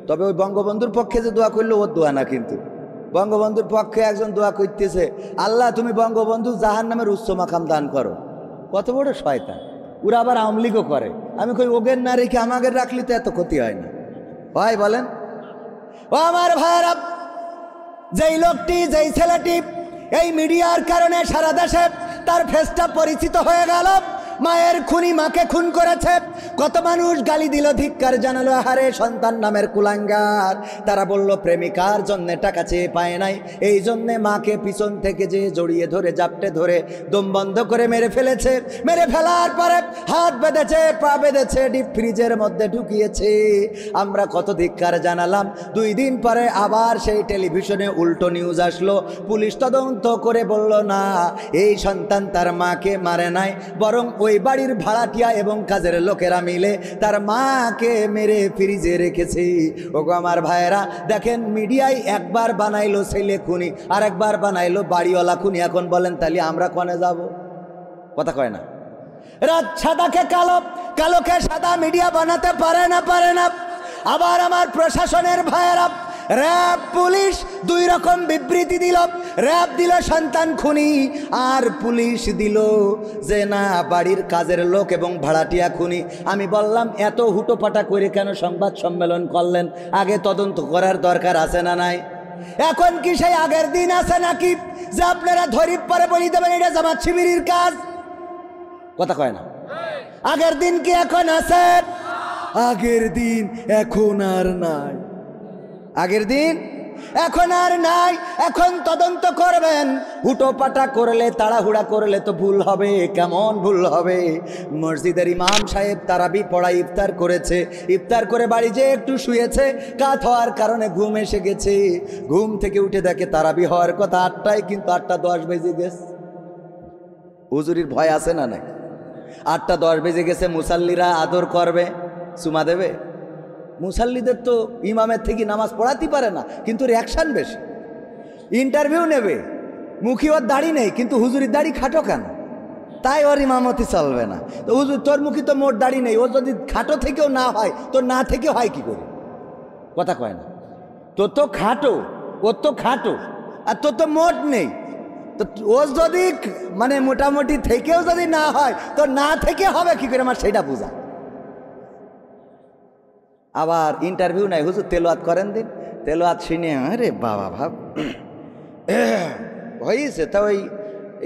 তবে ওই বঙ্গবন্ধুর পক্ষে যে দোয়া করলো ওর দোয়া না, কিন্তু বঙ্গবন্ধুর পক্ষে একজন দোয়া করতেছে, আল্লাহ তুমি বঙ্গবন্ধু জাহান্নামের উচ্চ মাকাম দান করো। কত বড় শয়তান! ওরা আবার আওয়ামী লীগও করে। আমি কই ওগের না রেখে আমাদের রাখলে তো এত ক্ষতি হয় না, ভাই বলেন? ও আমার ভাইরা, যেই লোকটি, যেই ছেলেটি এই মিডিয়ার কারণে সারা দেশে তার ফেসটা পরিচিত হয়ে গেল, মায়ের খুনি মাকে খুন করেছে, কত মানুষ গালি দিল, ধিক্কার জানালো, আহারে সন্তান নামের কুলাঙ্গার। তারা বলল প্রেমিকার জন্য টাকা চেয়ে পায় নাই, এই জন্যে মাকে পিছন থেকে যে জড়িয়ে ধরে জাপটে ধরে দম বন্ধ করে মেরে ফেলেছে। মেরে ফেলার পরে হাত বেঁধেছে, পা বেঁধেছে, ডিপ ফ্রিজের মধ্যে ঢুকিয়েছে। আমরা কত ধিক্কার জানালাম। 2 দিন পরে আবার সেই টেলিভিশনে উল্টো নিউজ আসলো। পুলিশ তদন্ত করে বলল না, এই সন্তান তার মাকে মারে নাই, বরং ওই বাড়ির ভাড়াটিয়া এবং কাজের লোকেরা মিলে তার মাকে মেরে ফ্রিজে রেখেছে। ওগো আমার ভাইয়েরা, দেখেন মিডিয়ায় একবার বানাইলো ছেলে খুনি, আর একবার বানাইলো বাড়িওয়ালা খুনি। এখন বলেন তাহলে আমরা কোনে যাব? কথা কয় না। রাত সাদাকে কালো, কালোকে সাদা মিডিয়া বানাতে পারে না, পারে না। আবার আমার প্রশাসনের ভাইয়েরা, র্যাব পুলিশ 2 রকম বিবৃতি দিল। র্যাব দিল সন্তান খুনি, আর পুলিশ দিল যে না বাড়ির কাজের লোক এবং ভাড়াটিয়া খুনি। আমি বললাম এত হুটোপাটা করে কেন সংবাদ সম্মেলন করলেন? আগে তদন্ত করার দরকার আছে না নাই? এখন কি সেই আগের দিন আছে নাকি যে আপনারা ধরি পরে বলি দেবেন এটা জামাত শিবিরের কাজ? কথা কয় না। আগের দিন কি এখন আছে? আগের দিন এখন আর নাই। আগের দিন এখন আর নাই। এখন তদন্ত করবেন। হুটোপাটা করলে, তাড়াহুড়া করলে তো ভুল হবে। কেমন ভুল হবে? মসজিদের ইমাম সাহেব তারাবি পড়ায় ইফতার করেছে, ইফতার করে বাড়ি যেয়ে একটু শুয়েছে, কাত হওয়ার কারণে ঘুম এসে গেছে। ঘুম থেকে উঠে দেখে তারাবি হওয়ার কথা 8টায়, কিন্তু 8:10 বেজে গেছে। হুজুরির ভয় আছে না নাই? 8:10 বেজে গেছে। মুসাল্লিরা আদর করবে, চুমা দেবে। মুসাল্লিদের তো ইমামের থেকে নামাজ পড়াতে পারে না, কিন্তু রিয়াকশান বেশি। ইন্টারভিউ নেবে, মুখী ওর দাড়ি নেই, কিন্তু হুজুরির দাড়ি খাটো কেন? তাই ওর ইমামতি চলবে না। তো হুজুর তোর মুখী তো মোট দাড়ি নেই, ও যদি খাটো থেকেও না হয়, তোর না থেকে হয় কি করে? কথা কয় না। তোর তো খাটো, ওর তো খাটো, আর তোর তো মোট নেই। তো ও যদি মানে মোটামুটি থেকেও যদি না হয়, তোর না থেকে হবে কি করে? আমার সেটা বোঝা। আবার ইন্টারভিউ নাই, হুজুর তেলাওয়াত করেন দিন। তেলাওয়াত শুনে আরে বাবা ভাব হয়েছে। তা ওই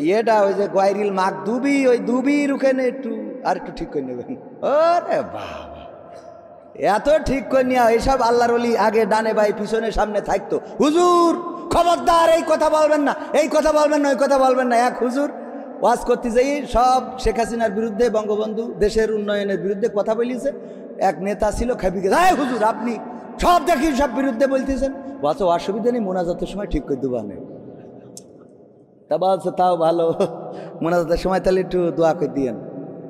ইয়েটা ওই যে গোয়াইরিল মাক দুবি, ওই দুবির ওখানে একটু আর একটু ঠিক করে নেবেন। ওরে বাবা, এত ঠিক করে নেওয়া এইসব আল্লাহর ওলি আগে ডানে বাই পিছনে সামনে থাকতো। হুজুর খবরদার এই কথা বলবেন না, এই কথা বলবেন না, ওই কথা বলবেন না। এক হুজুর ওয়াজ করতে যাই সব শেখ হাসিনার বিরুদ্ধে, বঙ্গবন্ধু দেশের উন্নয়নের বিরুদ্ধে কথা বলিছে। এক নেতা ছিল খেপি গেছে, হ্যাঁ হুজুর আপনি সব দেখি সব বিরুদ্ধে বলতেছেন। বলছে অসুবিধা নেই, মোনাজাতের সময় ঠিক করে দেবো। তা বলছে তাও ভালো, মোনাজাতের সময় তাহলে একটু দোয়া করে দিয়েন।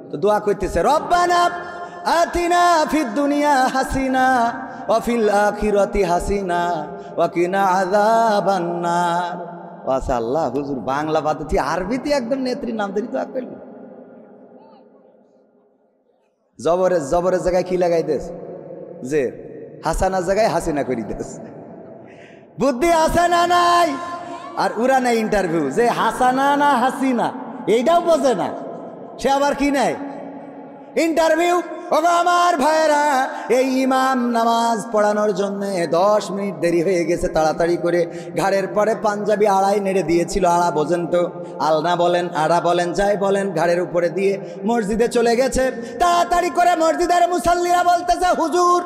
তো দোয়া করতেছে, রব্বানা আতিনা ফিদ দুনিয়া হাসিনা ওয়া ফিল আখিরাতি হাসিনা ওয়া কিনা আযাবান নার। আচ্ছা আল্লাহ, হুজুর বাংলা পদ্ধতি আরবিতে একদম নেত্রীর নাম ধরে দোয়া করল। জবরের জবরের জায়গায় কি লাগাই দেস? যে হাসানার জায়গায় হাসিনা করি দেস। বুদ্ধি আছে না নাই? আর উরা নেই ইন্টারভিউ যে হাসানা না হাসিনা, এইটাও বোঝে না। সে আবার কি নেয় ইন্টারভিউ। ওগো আমার ভাইয়েরা, এই ইমাম নামাজ পড়ানোর জন্য 10 মিনিট দেরি হয়ে গেছে। তাড়াতাড়ি করে ঘাড়ের পরে পাঞ্জাবি আড়াই নেড়ে দিয়েছিল। আড়া বোঝেন তো, আলনা বলেন আড়া বলেন যাই বলেন, ঘাড়ের উপরে দিয়ে মসজিদে চলে গেছে। তাড়াতাড়ি করে মসজিদের মুসাল্লিরা বলতেছে, হুজুর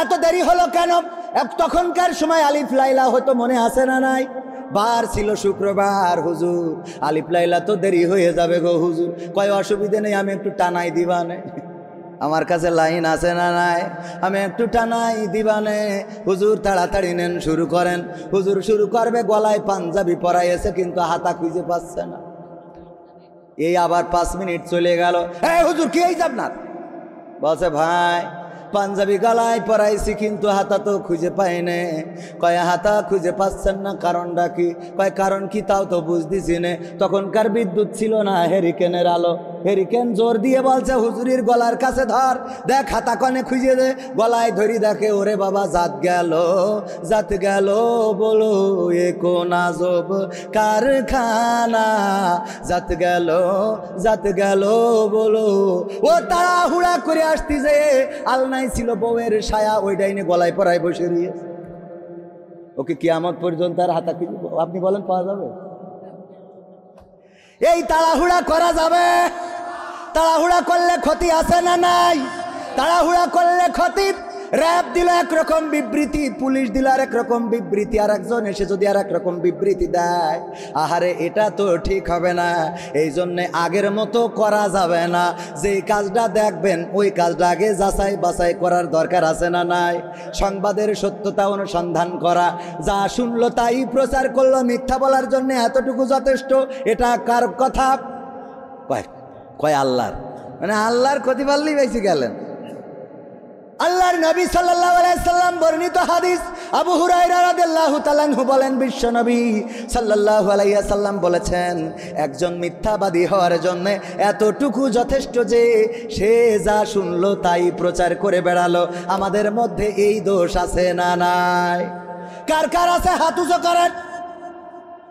এত দেরি হলো কেন? তখনকার সময় আলিফ লাইলা হতো, মনে আছে না নাই? বার ছিল শুক্রবার। হুজুর আলিফ লাইলা তো দেরি হয়ে যাবে গো হুজুর। কয় অসুবিধে নেই, আমি একটু টানাই দিবানে। আমার কাছে লাইন আছে না নাই? আমি একটু টানাই দিবানে। হুজুর তাড়াতাড়ি নেন, শুরু করেন। হুজুর শুরু করবে, গলায় পাঞ্জাবি পরাইছে কিন্তু হাতা খুঁজে পাচ্ছে না। এই আবার 5 মিনিট চলে গেল। এই হুজুর কি এই আপনার? বলছে ভাই পাঞ্জাবি গলায় পরাইছি কিন্তু হাতা তো খুঁজে পাই নে। কয় হাতা খুঁজে পাচ্ছেন না, কারণটা কি? কয় কারণ কি তাও তো বুঝতেছি নে। তখনকার বিদ্যুৎ ছিল না, হেরিকেনের আলো। হেরিকেন জোর দিয়ে বলছে হুজুরির গলার কাছে ধর, দেখ হাতা কনে খুঁজে দে। গলায় ধরি দেখে ওরে বাবা জাত গেল বলো এ কোন আজব কারখানা, জাত গেল বলো। ও তাড়াহুড়া করে আসতি যে আলনাই ছিল বউয়ের ছায়া, ওই ডাইনে গলায় পরায় বসে রয়ে। ওকে কিয়ামত পর্যন্ত আর হাতা খুঁজে আপনি বলেন পাওয়া যাবে? এই তাড়াহুড়া করা যাবে? তাড়াহুড়া করলে ক্ষতি আছে না নাই? তাড়াহুড়া করলে ক্ষতি। র্যাব দিল একরকম বিবৃতি, পুলিশ দিল আর একরকম বিবৃতি, আর একজন এসে যদি আর একরকম বিবৃতি দেয়, আহারে এটা তো ঠিক হবে না। এই জন্যে আগের মতো করা যাবে না। যেই কাজটা দেখবেন ওই কাজটা আগে যাচাই বাছাই করার দরকার আছে না নাই? সংবাদের সত্যতা অনুসন্ধান করা, যা শুনলো তাই প্রচার করলো, মিথ্যা বলার জন্য এতটুকু যথেষ্ট। এটা কার কথা? কয় আল্লাহর। মানে আল্লাহর ক্ষতি পারলেই বেশি গেলেন। আল্লাহর নবী সাল্লাল্লাহু আলাইহি সাল্লাম বর্ণিত হাদিস, আবু হুরায়রা রাদিয়াল্লাহু তাআলা আনহু বলেন, বিশ্ব নবী সাল্লাল্লাহু আলাইহি সাল্লাম বলেছেন, একজন মিথ্যাবাদী হওয়ার জন্য এতটুকু যথেষ্ট যে সে যা শুনলো তাই প্রচার করে বেড়ালো। আমাদের মধ্যে এই দোষ আছে না নাই? কার কার আছে হাত উঁচু করেন।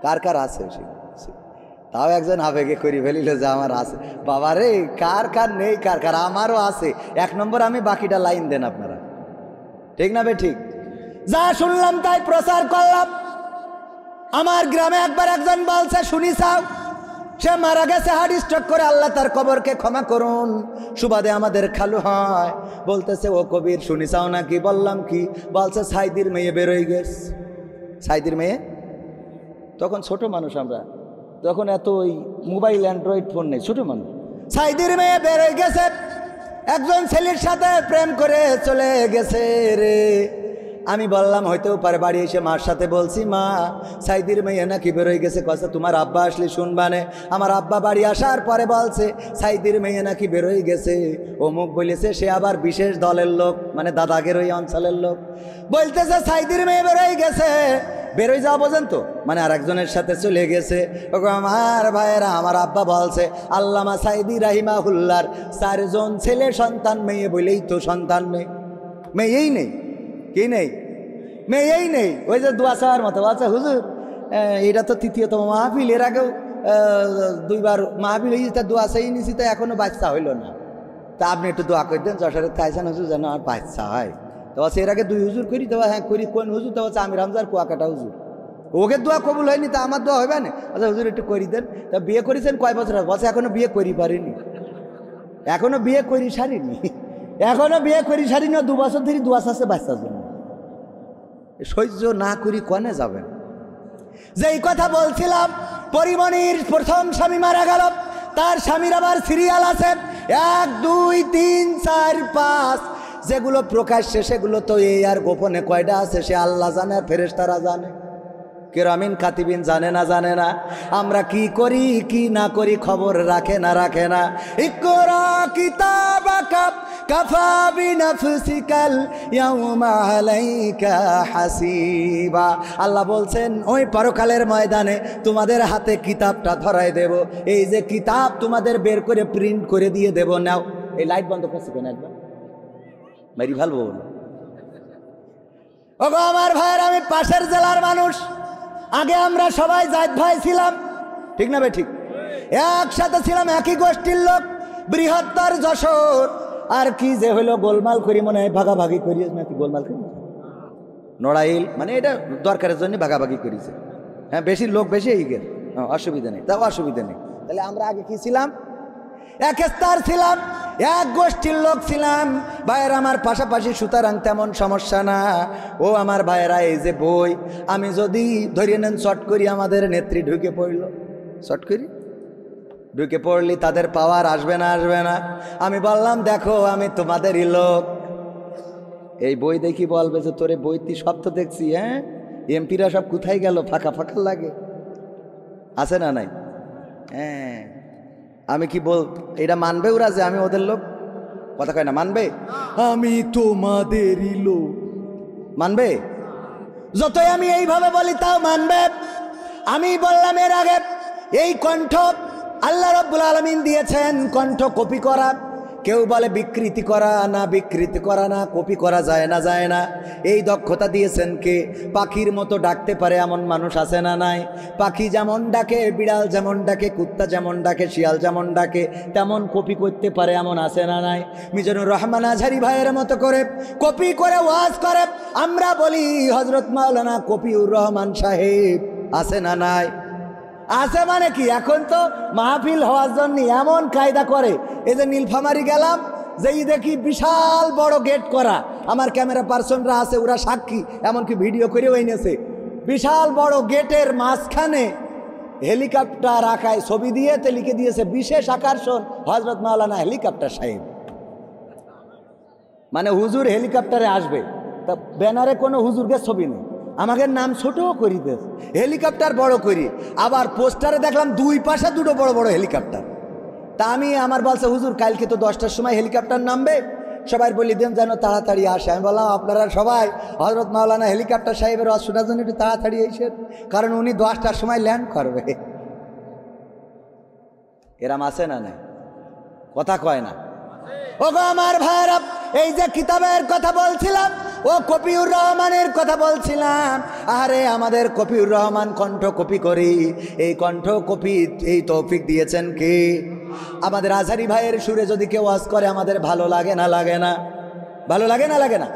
কার কার আছে? তাও একজন আবেগে করে ফেলিল যে আমার আছে। বাবারে কার কার নেই, কার কার? আমারও আছে। এক নম্বর আমি, বাকিটা লাইন দেন আপনারা। ঠিক না বে ঠিক? যা শুনলাম তাই প্রচার করলাম। আমার গ্রামে একবার একজন বলছে শুনি চাও, সে মারা গেছে হার্ট স্ট্রোক করে, আল্লাহ তার কবরকে ক্ষমা করুন। সুবাদে আমাদের খালু হয়, বলতেছে ও কবির শুনি চাও নাকি? বললাম কি? বলছে সাইদির মেয়ে বেরোয় গেছে। সাইদির মেয়ে? তখন ছোট মানুষ আমরা, তখন এত ওই মোবাইল অ্যান্ড্রয়েড ফোন নেই, ছোট মানুষ। সাইদির মেয়ে বেরোয় গেছে, একজন ছেলের সাথে প্রেম করে চলে গেছে রে। আমি বললাম হইতেও পারে। বাড়ি এসে মার সাথে বলছি, মা সাইদির মেয়ে নাকি বেরোয় গেছে। কথা তোমার আব্বা আসলে শুনবানে। আমার আব্বা বাড়ি আসার পরে বলছে সাইদির মেয়ে নাকি বেরোয় গেছে। অমুক বলেছে, সে আবার বিশেষ দলের লোক, মানে দাদাগের ওই অঞ্চলের লোক। বলতেছে সাইদির মেয়ে বেরোয় গেছে। বেরোয় যাওয়া বোঝেন তো, মানে আর একজনের সাথে চলে গেছে। আমার ভাইয়েরা, আমার আব্বা বলছে আল্লামা সাইদি রাহিমাহুল্লাহর 4 জন ছেলে সন্তান, মেয়ে বলেই তো সন্তান নেই। মেয়েই নেই। কি নেই? মেয়েই নেই। ওই যে দোয়া চাওয়ার মতো আচ্ছা হুজুর, এটা তো তৃতীয়তম মাহফিল, এর আগেও 2বার মাহফিল হয়েছে, তা দোয়া চাই নিছি, তা এখনো বাচ্চা হইল না। তা আপনি একটু দোয়া করে দেন, যশোরের থাইছেন হুজুর যেন আর বাচ্চা হয়। তো এর আগে 2 হুজুর করি, তো হ্যাঁ করি। কোন হুজুর? তো হচ্ছে আমির হামজার কুয়াকাটা হুজুর। ওকে দোয়া কবুল হয়নি, তা আমার দোয়া হবে না? আচ্ছা হুজুর একটু করি দেন। তা বিয়ে করেছেন কয় বছর? বলছে এখনো বিয়ে করি পারিনি, এখনো বিয়ে করি সারিনি, এখনো বিয়ে করি সারিনি। 2 বছর ধরে দোয়া আছে বাচ্চার জন্য। সহ্য না করি কনে যাবেন? যেই কথা বলছিলাম, পরিমণির প্রথম স্বামী মারা গেল, তার স্বামীর আবার সিরিয়াল আছে 1 2 3 4 5। যেগুলো প্রকাশ্যে সেগুলো তো এই, আর গোপনে কয়টা আছে সে আল্লাহ জানে আর ফেরেশতারা জানে। কিরামিন কাতিবিন জানে না? আমরা কি করি কি না করি খবর রাখে না। ইকরা কিতাবাকা কাফা বিনাফসিকাল ইয়াউমা আলাইকা হাসিবা। আল্লাহ বলছেন ওই পরকালের ময়দানে তোমাদের হাতে কিতাবটা ধরায় দেব। এই যে কিতাব তোমাদের বের করে প্রিন্ট করে দিয়ে দেব। নাও। এই লাইট বন্ধ করছি কেন? একবার মেরি ভালো বলো। ওগো আমার ভাইয়ের, আমি পাশের জেলার মানুষ। আগে আমরা সবাই জায়েদ ভাই ছিলাম, ঠিক না ভাই? ঠিক। একসাথে ছিলাম, একই গোষ্ঠীর লোক, বৃহত্তর যশোর। আর কি যে হলো গোলমাল করি, মনে হয় ভাগাভাগি করি নাকি গোলমাল করি, নড়াইল, মানে এটা দরকারের জন্য ভাগাভাগি করেছে। হ্যাঁ, বেশি লোক বেশি এইগের, অসুবিধা নেই। তাও অসুবিধা নেই। তাহলে আমরা আগে কি ছিলাম? এক স্তর ছিলাম, এক গোষ্ঠীর লোক ছিলাম ভাইয়ের আমার পাশাপাশি। সুতরাং তেমন সমস্যা না। ও আমার ভাইয়েরা, এই যে বই, আমি যদি ধরিয়ে নেন শর্ট করি, আমাদের নেত্রী ঢুকে পড়ল, শর্ট করি ঢুকে পড়লি, তাদের পাওয়ার আসবে না? আমি বললাম দেখো আমি তোমাদেরই লোক। এই বই দেখি বলবে যে তোরে বইটি সব তো দেখছি। হ্যাঁ, এমপিরা সব কোথায় গেল? ফাঁকা লাগে, আছে না নাই? হ্যাঁ, আমি কি বল, এটা মানবে ওরা যে আমি ওদের লোক? কথা কয় না, মানবে? আমি তোমাদেরই লোক, মানবে? যতই আমি এইভাবে বলি তাও মানবে? আমি বললাম এর আগে, এই কণ্ঠ আল্লাহ রাব্বুল আলামিন দিয়েছেন কণ্ঠ কপি করা। কেউ বলে বিকৃতি করা, না বিকৃতি করা না, কপি করা যায় না, যায় না। এই দক্ষতা দিয়েছেন কে? পাখির মতো ডাকতে পারে এমন মানুষ আছে না নাই? পাখি যেমন ডাকে, বিড়াল যেমন ডাকে, কুত্তা যেমন ডাকে, শিয়াল যেমন ডাকে, তেমন কপি করতে পারে এমন আছে না নাই? মিজানুর রহমান আজহারী ভাইয়ের মতো করে কপি করে ওয়াজ করে। আমরা বলি হযরত মাওলানা কপিউর রহমান সাহেব আছে না নাই? আছে মানে কি, এখন তো মাহফিল হওয়ার জন্য এমন কায়দা করে। এই যে নীলফামারী গেলাম, যেই দেখি বিশাল বড় গেট করা, আমার ক্যামেরা পার্সনরা আছে, ওরা সাক্ষী, এমনকি ভিডিও করেও এনেছে। বিশাল বড় গেটের মাঝখানে হেলিকপ্টার আঁকায় ছবি দিয়ে লিখে দিয়েছে বিশেষ আকর্ষণ হযরত মাওলানা হেলিকপ্টার সাহেব। মানে হুজুর হেলিকপ্টারে আসবে, তা ব্যানারে কোনো হুজুরকে ছবি নেই, আমাদের নাম ছোটও করি দেশ, হেলিকপ্টার বড় করি। আবার পোস্টারে দেখলাম দুই পাশে দুটো বড় বড় হেলিকপ্টার। তা আমি আমার বলছে হুজুর কালকে তো 10টার সময় হেলিকপ্টার নামবে, সবাই বলি দেন যেন তাড়াতাড়ি আসে। আমি বললাম আপনারা সবাই হযরত মাওলানা হেলিকপ্টার সাহেবের ওয়াজ শোনার জন্য একটু তাড়াতাড়ি এসেন, কারণ উনি 10টার সময় ল্যান্ড করবে। এরাম আছে না নাই? কথা কয় না। ও গো আমার ভাইরা, এই যে কিতাবের কথা বলছিলাম, ও কপিউর রহমানের কথা বলছিলাম। আরে আমাদের কপিউর রহমান কণ্ঠ কপি করি, এই কণ্ঠ কপি এই তৌফিক দিয়েছেন কে? আমাদের আজহারী ভাইয়ের সুরে যদি কেউ ওয়াজ করে আমাদের ভালো লাগে না, লাগে না? ভালো লাগে না, লাগে না?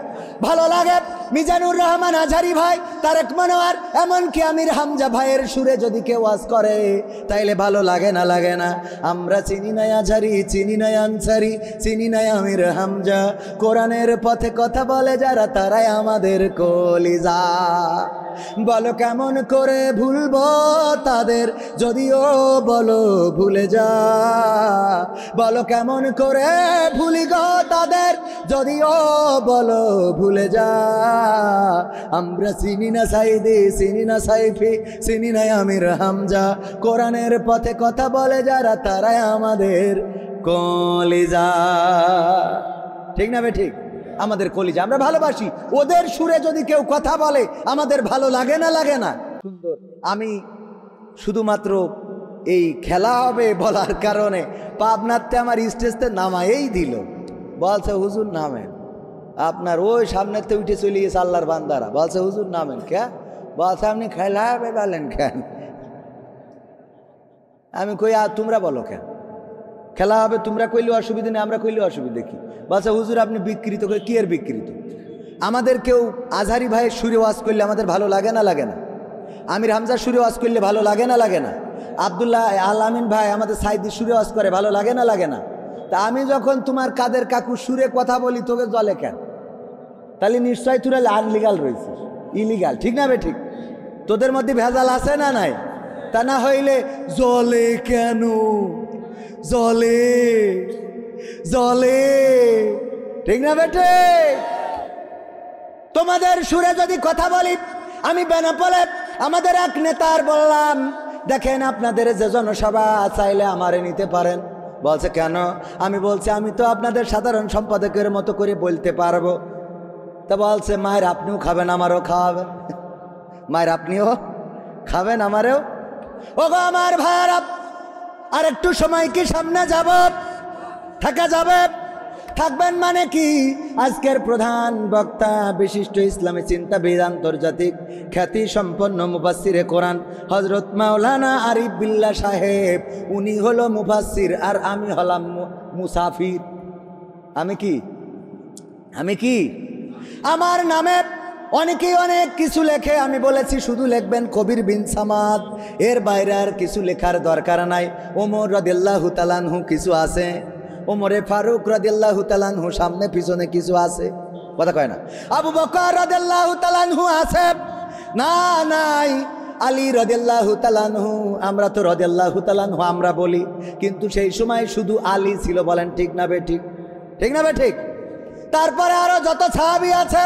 ভালো লাগে। মিজানুর রহমান আজহারী ভাই, তারেক মনোয়ার, এমনকি আমির হামজা ভাইয়ের সুরে যদি কেউ ওয়াজ করে তাইলে ভালো লাগে না, লাগে না? আমরা চিনি না আজহারী, চিনি না আনসারী, চিনি না আমির হামজা, কোরআনের পথে কথা বলে যারা তারাই আমাদের কলিজা। বলো কেমন করে ভুলবো তাদের, যদিও বলো ভুলে যা। বলো কেমন করে ভুলি গো তাদের, যদিও বলো ভুলে যা। আমরা চিনি না সাইদি, চিনি না সাইফি, চিনি না আমির হামজা, কোরআনের পথে কথা বলে যারা তারাই আমাদের কলিজা। ঠিক না বে ঠিক? আমাদের কলিজা, আমরা ভালোবাসি। ওদের সুরে যদি কেউ কথা বলে আমাদের ভালো লাগে না, লাগে না? সুন্দর। আমি শুধুমাত্র এই খেলা হবে বলার কারণে পাবনাতে আমার স্টেজতে নামায়েই দিল, বলছে হুজুর নামেন। আপনার ওই সামনেতে উঠে চলে গেছে আল্লাহর বান্দারা, বলছে হুজুর নামেন। কে বলছে আপনি খেলা হবে বলেন কেন? আমি কই আর তোমরা বলো কেন? খেলা হবে তোমরা কইলে অসুবিধা নেই, আমরা কইলে অসুবিধা কি? বলছে হুজুর আপনি বিকৃত করে। কি এর বিকৃত? আমাদের কেউ আজহারী ভাইয়ের সুরে ওয়াজ করলে আমাদের ভালো লাগে না, লাগে না? আমির হামজার সুরে ওয়াজ করলে ভালো লাগে না, লাগে না? আব্দুল্লাহ আল আমিন ভাই আমাদের সাইদির সুরে ওয়াজ করে, ভালো লাগে না, লাগে না? তা আমি যখন তোমার কাদের কাকুর সুরে কথা বলি তোকে জলে কেন? তাহলে নিশ্চয় তোরা আনলিগাল রয়েছিস, ইলিগাল। ঠিক না বে ঠিক? তোদের মধ্যে ভেজাল আছে না নাই? তা না হইলে জলে কেন? জলে জলে, ঠিক না বেটে? তোমাদের সুরে যদি কথা বলি, আমি বেনাপোলে আমাদের এক নেতার বললাম দেখেন আপনাদের যে জনসভা চাইলে আমারে নিতে পারেন। বলছে কেন? আমি বলছি আমি তো আপনাদের সাধারণ সম্পাদকের মতো করে বলতে পারবো। তা বলছে মায়ের আপনিও খাবেন আমারও খাওয়াবেন। মায়ের আপনিও খাবেন আমারও। ও গো আমার ভাইরা, আর একটু সময় কি সামনে যাব? থাকা যাবে? থাকবেন মানে কি? আজকের প্রধান বক্তা বিশিষ্ট ইসলামী চিন্তাবিদ, আন্তর্জাতিক খ্যাতি সম্পন্ন মুফাসসিরে কোরআন হযরত মাওলানা আরিফ বিল্লাহ সাহেব। উনি হলো মুফাসসির আর আমি হলাম মুসাফির। আমি কি? আমি কি? আমার নামে অনেকেই অনেক কিছু লেখে, আমি বলেছি শুধু লিখবেন কবির বিন সামাদ, এর বাইরে আর কিছু লেখার দরকার নাই। ওমর রাদিয়াল্লাহু তাআলা আনহু কিছু আছে, ওমরে ফারুক রাদিয়াল্লাহু তাআলা আনহু সামনে পিছনে কিছু আছে, কথা কয় না? আবু বকর রাদিয়াল্লাহু তাআলা আনহু আছে না? নাই। আলী রাদিয়াল্লাহু তাআলা আনহু, আমরা তো রাদিয়াল্লাহু তাআলা আনহু আমরা বলি, কিন্তু সেই সময় শুধু আলী ছিল। বলেন ঠিক না বে ঠিক? ঠিক না বে ঠিক? তারপরে আরো যত সাহাবী আছে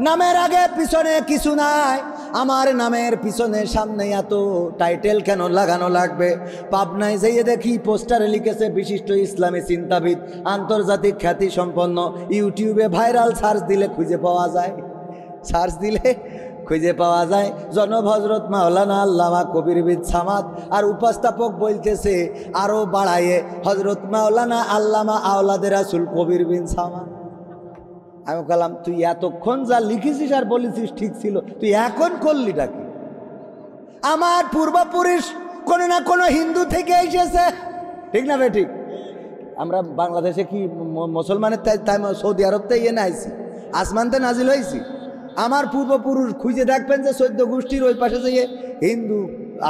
নামের আগে পিছনে কিছু নাই, আমার নামের পিছনে সামনে এত টাইটেল কেন লাগানো লাগবে? পাবনায় যেয়ে দেখি পোস্টারে লিখেছে বিশিষ্ট ইসলামী চিন্তাবিদ, আন্তর্জাতিক খ্যাতি সম্পন্ন, ইউটিউবে ভাইরাল, সার্চ দিলে খুঁজে পাওয়া যায়, সার্চ দিলে খুঁজে পাওয়া যায় জনাব হযরত মাওলানা আল্লামা কবির বিন সামাদ। আর উপস্থাপক বলতেছে আরও বাড়ায়ে হযরত মাওলানা আল্লামা আওলাদে রাসূল কবির বিন সামাদ। আমি বললাম তুই এতক্ষণ যা লিখেছিস আর বলেছিস ঠিক ছিল, তুই এখন করলিটা কি? আমার পূর্বপুরুষ কোনো না কোনো হিন্দু থেকে এসেছে, ঠিক না ভাই? ঠিক। আমরা বাংলাদেশে কি মুসলমানের তাই সৌদি আরব থেকে এনে আইছি, আসমানতে নাজিল হয়েছি। আমার পূর্বপুরুষ খুঁজে দেখবেন যে 14 গোষ্ঠীর ওই পাশে যে হিন্দু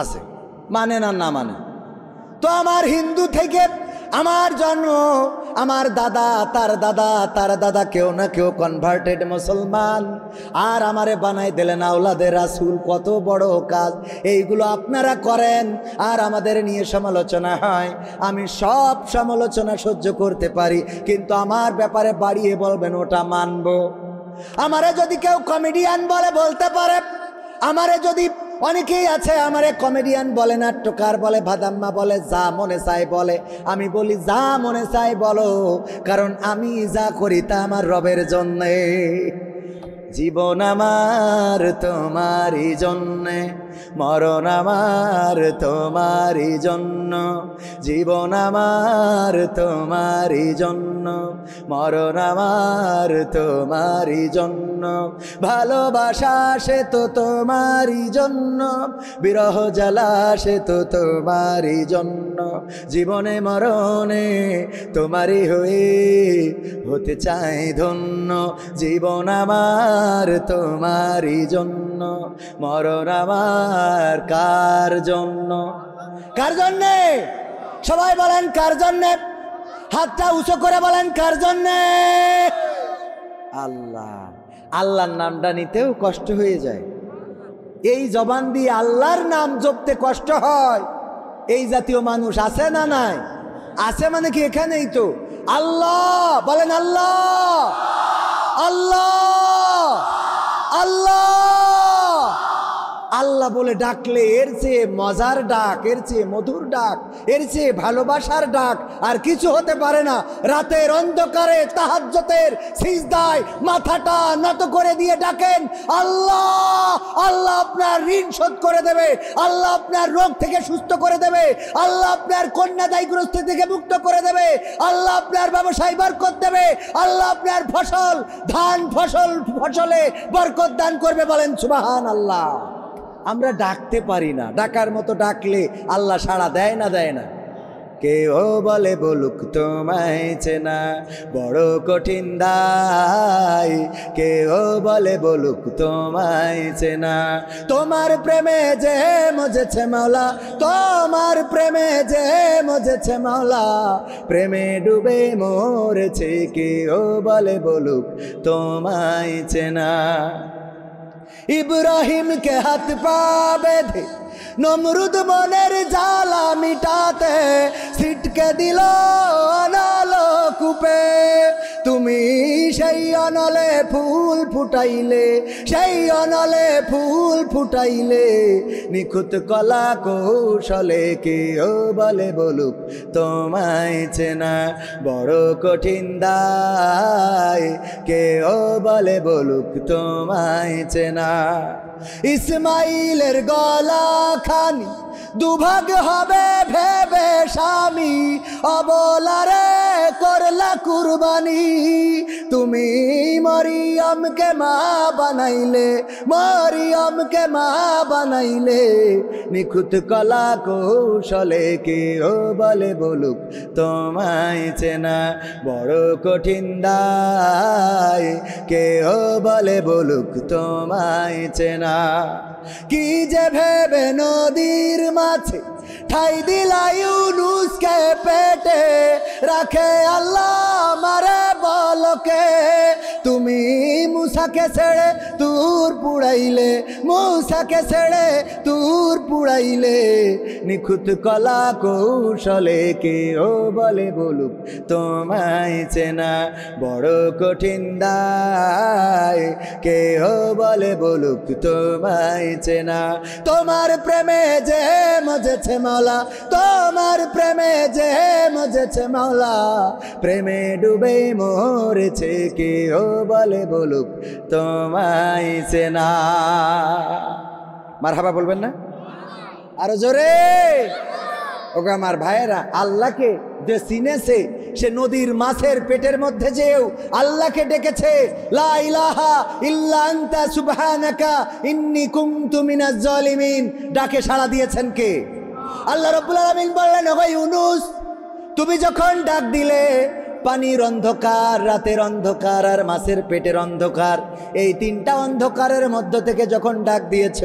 আছে, মানে না মানে। তো আমার হিন্দু থেকে আমার জন্ম, আমার দাদা তার দাদা কেউ না কেউ কনভার্টেড মুসলমান, আর আমারে বানাই দিলেন আওলাদে রাসূল। কত বড় কাজ এইগুলো আপনারা করেন, আর আমাদের নিয়ে সমালোচনা হয়। আমি সব সমালোচনা সহ্য করতে পারি, কিন্তু আমার ব্যাপারে বাড়িয়ে বলবেন ওটা মানব। আমারে যদি কেউ কমেডিয়ান বলে বলতে পারে, আমারে যদি অনেকেই আছে আমারে কমেডিয়ান বলে, নাট্যকার বলে, ভাদাম্মা বলে, যা মনে চাই বলে। আমি বলি যা মনে চাই বলো, কারণ আমি যা করি তা আমার রবের জন্যে। জীবন আমার তোমারই জন্যে, মরণ আমার তোমারই জন্য। জীবন আমার তোমারই জন্য, মরণ আমার তোমারই জন্য। ভালোবাসা সে তো তোমারই জন্য, বিরহ জ্বালা সে তো তোমারই জন্য। জীবনে মরণে তোমারই হতে চাই ধন্য। জীবন আমার তোমারই জন্য, মরণ আমার কার জন্য? কার জন্যে? সবাই বলেন কার জন্যে? হাতটা উঁচু করে বলেন কার জন্যে? আল্লাহ। আল্লাহর নামটা নিতেও কষ্ট হয়ে যায়। এই জবান দিয়ে আল্লাহর নাম জপতে কষ্ট হয়। এই জাতীয় মানুষ আছে না নাই? আছে মানে কি এখানেই তো। আল্লাহ বলেন, আল্লাহ আল্লাহ আল্লাহ আল্লাহ বলে ডাকলে এর চেয়ে মজার ডাক, এর চেয়ে মধুর ডাক, এর চেয়ে ভালোবাসার ডাক আর কিছু হতে পারে না। রাতের অন্ধকারে তাহাজ্জুদের সিজদায় মাথাটা নত করে দিয়ে ডাকেন আল্লাহ। আল্লাহ আপনার ঋণ শোধ করে দেবে, আল্লাহ আপনার রোগ থেকে সুস্থ করে দেবে, আল্লাহ আপনার কন্যা দায়গ্রস্ত থেকে মুক্ত করে দেবে, আল্লাহ আপনার ব্যবসায় বরকত দেবে, আল্লাহ আপনার ফসল ধান ফসলে বরকত দান করবে। বলেন সুবহানাল্লাহ। আমরা ডাকতে পারি না, ডাকার মতো ডাকলে আল্লাহ সাড়া দেয় না, দেয় না। কেউ বলে বলুক তোমায় চেনা বড় কঠিন দায়, কেউ বলে বলুক তোমায় চেনা। তোমার প্রেমে যে মজেছে মাওলা, তোমার প্রেমে যে মজেছে মাওলা, প্রেমে ডুবে মরেছে, কেউ বলে বলুক তোমায় চেনা। ইব্রাহিম কে হাত পা বেঁধে নমরুদ মনের জ্বালা মিটাতে ছিটকে দিল অনল কূপে। তুমি সেই অনলে ফুল ফুটাইলে, সেই অনলে ফুল ফুটাইলে, নিখুঁত কলা কৌশলে, কেউ বলে বলুক তোমায় চেনা বড় কঠিন দায়, কেউ বলে বলুক তোমায় চেনা। ইসমাইলের গলা খানি দুভাগ হবে ভেবে স্বামী, অবলারে করলা কুরবানি। তুমি মরিয়মকে মা বানাইলে, মরিয়মকে মা বানাইলে, নিখুঁত কলা কৌশলে, কেউ বলে বলুক তোমায় চেনা বড় কঠিন দায়, কেউ বলে বলুক তোমায় চেনা। কি যে ভেবে নদীর মাছে ঠাই দিলা ইউনুসকে পেটে, রাখে আল্লাহ মারে বলকে। তুমি মুসাকে ছেড়ে তুর পুড়াইলে, মূসাকে ছেড়ে তুর পুড়াইলে, নিখুঁত কলা কৌশলে কেউ বলে বলুক তোমায় চেনা বড় কঠিন দায়, কেহ বলে বলুক তোমায় চেনা। তোমার প্রেমে যে মজেছে মাওলা, তোমার প্রেমে যে মজেছে মাওলা, প্রেমে ডুবে মরেছে, কেহ বলে বলুক তোমায় চেনা। মারহাবা বলবেন না? আরো জোরে। ওকে আমার ভাইয়েরা, আল্লাহকে যে চিনেছে সে নদীর মাছের পেটের মধ্যে যেও আল্লাহকে ডেকেছে, লা ইলাহা ইল্লা আনতা সুবহানাকা ইন্নী কুনতু মিনাজ জালিমিন। ডাকে সাড়া দিয়েছেন কে? আল্লাহ রাব্বুল আলামিন বললেন, ওগো ইউনূস, তুমি যখন ডাক দিলে, পানির অন্ধকার, রাতের অন্ধকার আর মাছের পেটের অন্ধকার, এই তিনটা অন্ধকারের মধ্য থেকে যখন ডাক দিয়েছ,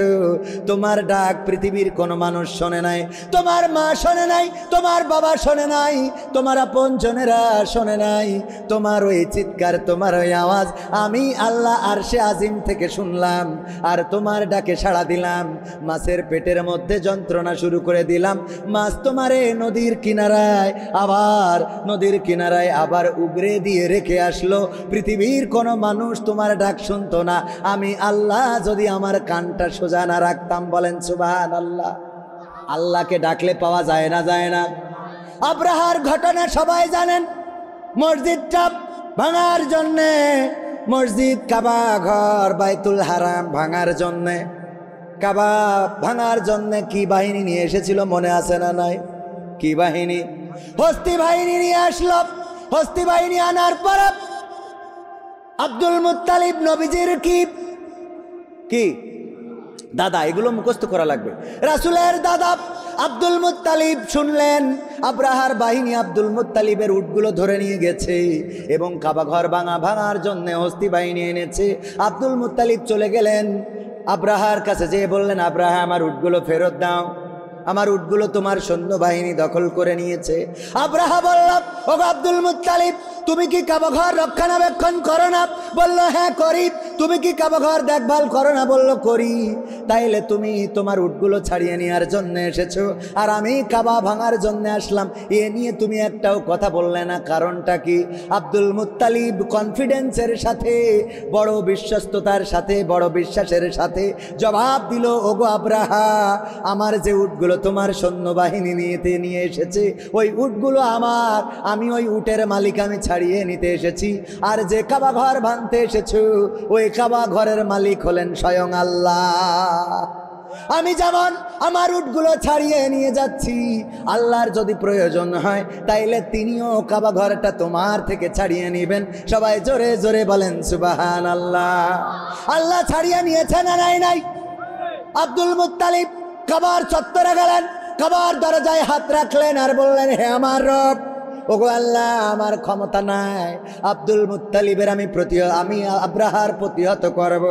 তোমার ডাক পৃথিবীর কোনো মানুষ শোনে নাই, তোমার মা শোনে নাই, তোমার বাবা শোনে নাই, তোমার আপনজনেরা শোনে নাই, তোমার ওই চিৎকার, তোমার ওই আওয়াজ আমি আল্লাহ আরশে আজিম থেকে শুনলাম, আর তোমার ডাকে সাড়া দিলাম, মাছের পেটের মধ্যে যন্ত্রণা শুরু করে দিলাম, মাছ তোমারে নদীর কিনারায়, আবার নদীর কিনারায় আবার উগরে দিয়ে রেখে আসলো। পৃথিবীর কোনো মানুষ তোমার ডাক শুনতো না, আমি আল্লাহ যদি আমার কানটা সোজা না রাখতাম। বলেন সুবহানাল্লাহ। আল্লাহকে ডাকলে পাওয়া যায় না? যায় না? আব্রাহার ঘটনা সবাই জানেন। মসজিদটা ভাঙার জন্যে, মসজিদ কাবা ঘর বাইতুল হারাম ভাঙার জন্যে, কাবা ভাঙার জন্যে কি বাহিনী নিয়ে এসেছিল মনে আছে না? নাই? কি বাহিনী? হস্তি বাহিনী নিয়ে আসলো। হস্তি বাহিনী আনার পর আব্দুল মুত্তালিব নবীজির কি দাদা, এগুলো মুখস্থ করা লাগবে। রাসূলের দাদা আব্দুল মুত্তালিব শুনলেন আব্রাহার বাহিনী আব্দুল মুত্তালিবের উটগুলো ধরে নিয়ে গেছে এবং কাবা ঘর ভাঙার জন্য হস্তি বাহিনী এনেছে। আব্দুল মুত্তালিব চলে গেলেন আব্রাহার কাছে, যেয়ে বললেন, আব্রাহা, আমার উটগুলো ফেরত দাও, আমার উটগুলো তোমার সৈন্যবাহিনী দখল করে নিয়েছে। আব্রাহা বলল, ও আব্দুল মুত্তালিব, তুমি কি কাবা ঘর রক্ষণাবেক্ষণ করো না? বলল, হ্যাঁ করি। তুমি কি কাবা ঘর দেখভাল করো না? বলল, করি। তাইলে তুমি তোমার উটগুলো ছাড়িয়ে নেওয়ার জন্য এসেছো, আর আমি কাবা ভাঙার জন্য আসলাম, এ নিয়ে তুমি একটাও কথা বললে না, কারণটা কি? আব্দুল মুত্তালিব কনফিডেন্সের সাথে, বড় বিশ্বস্ততার সাথে, বড় বিশ্বাসের সাথে জবাব দিল, ওগো আব্রাহা, আমার যে উটগুলো তোমার সৈন্যবাহিনী নিয়ে এসেছে, ওই উটগুলো আমার, আমি ওই উটের মালিক, আমি ছাড়িয়ে নিতে এসেছি। আর যে কাবা ঘর ভাঙতে এসেছো, ওই কাবা ঘরের মালিক হলেন স্বয়ং আল্লাহ। আমি যেমন আমার উটগুলো ছাড়িয়ে নিয়ে যাচ্ছি, আল্লাহর যদি প্রয়োজন হয় তাইলে তিনিও কাবা ঘরটা তোমার থেকে ছাড়িয়ে নেবেন। সবাই জোরে জোরে বলেন সুবহানাল্লাহ। আল্লাহ ছাড়িয়ে নিয়েছে না? নাই? নাই। আব্দুল মুত্তালিব কাবার চত্বরে গেলেন, কাবার দরজায় হাত রাখলেন আর বললেন, হে আমার রব, ওগো আল্লাহ, আমার ক্ষমতা নাই, আব্দুল মুত্তালিবের আমি আব্রাহার প্রতিহত করব,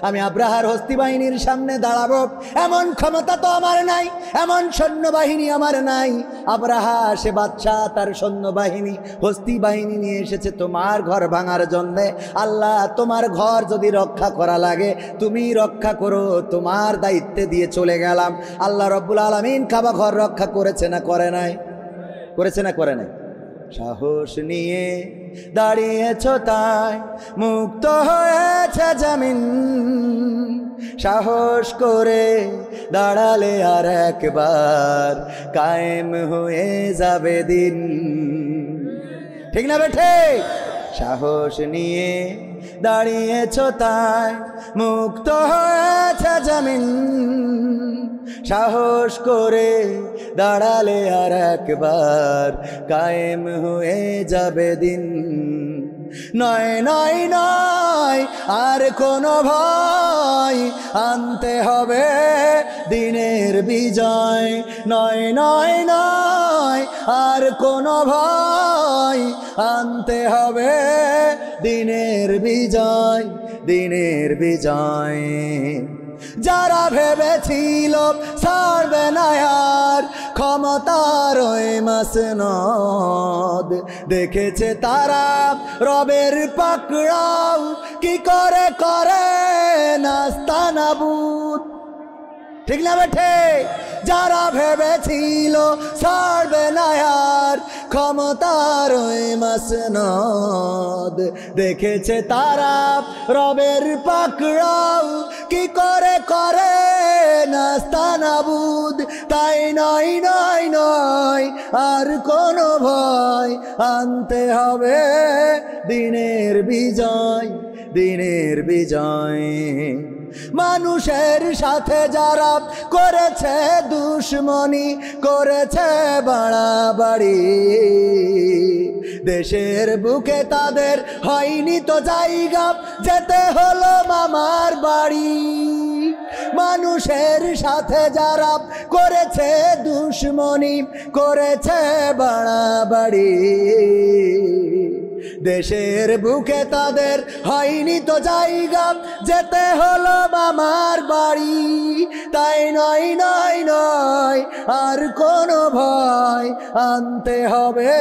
আমি আব্রাহার হস্তি বাহিনীর সামনে দাঁড়াবো, এমন ক্ষমতা তো আমার নাই, এমন সৈন্যবাহিনী আমার নাই। আব্রাহা সে বাদশাহ, তার সৈন্যবাহিনী হস্তি বাহিনী নিয়ে এসেছে তোমার ঘর ভাঙার জন্যে। আল্লাহ, তোমার ঘর যদি রক্ষা করা লাগে তুমি রক্ষা করো, তোমার দায়িত্বে দিয়ে চলে গেলাম। আল্লাহ রব্বুল আলামিন কাবা ঘর রক্ষা করেছে না করে নাই? করেছে না করে নাই? সাহস নিয়ে দাঁড়িয়েছ তাই মুক্ত হয়েছে জমিন, সাহস করে দাঁড়ালে আর একবার কায়েম হয়ে যাবে দিন। ঠিক না বেঠে? সাহস নিয়ে দাঁড়িয়েছ তাই মুক্ত হয়েছে জমিন, সাহস করে দাঁড়ালে আর একবার কায়েম হয়ে যাবে দিন। নয় নয় নয় আর কোনো ভয়, আনতে হবে দিনের বিজয়। নয় নয় নয় আর কোনো ভয়, আনতে হবে দিনের বিজয়, দিনের বিজয়। যারা ভেবেছিল ছাড়বে না আর ক্ষমতার ওই মাসনদ, দেখেছে তারা রবের পাকড়াও কি করে করে নাস্তানাবুদ। ঠিক না বেঠে? যারা ভেবেছিল ছাড়বে না আর ক্ষমতার ওই মাসনদ, দেখেছে তারা রবের পাকড়াও কি করে করে নাস্তানাবুদ। তাই নয় নয় নয় আর কোনো ভয়, আনতে হবে দিনের বিজয়, দিনের বিজয়। মানুষের সাথে যারা করেছে দুশ্মনী, করেছে বাড়াবাড়ি, দেশের বুকে তাদের হয়নি তো জায়গা, যেতে হলো মামার বাড়ি। মানুষের সাথে যারা করেছে দুশ্মনী, করেছে বাড়াবাড়ি, দেশের বুকে তাদের হয়নি তো জায়গা, যেতে হলো মামার বাড়ি। তাই নয় নয় নয় আর কোনো ভয়, আনতে হবে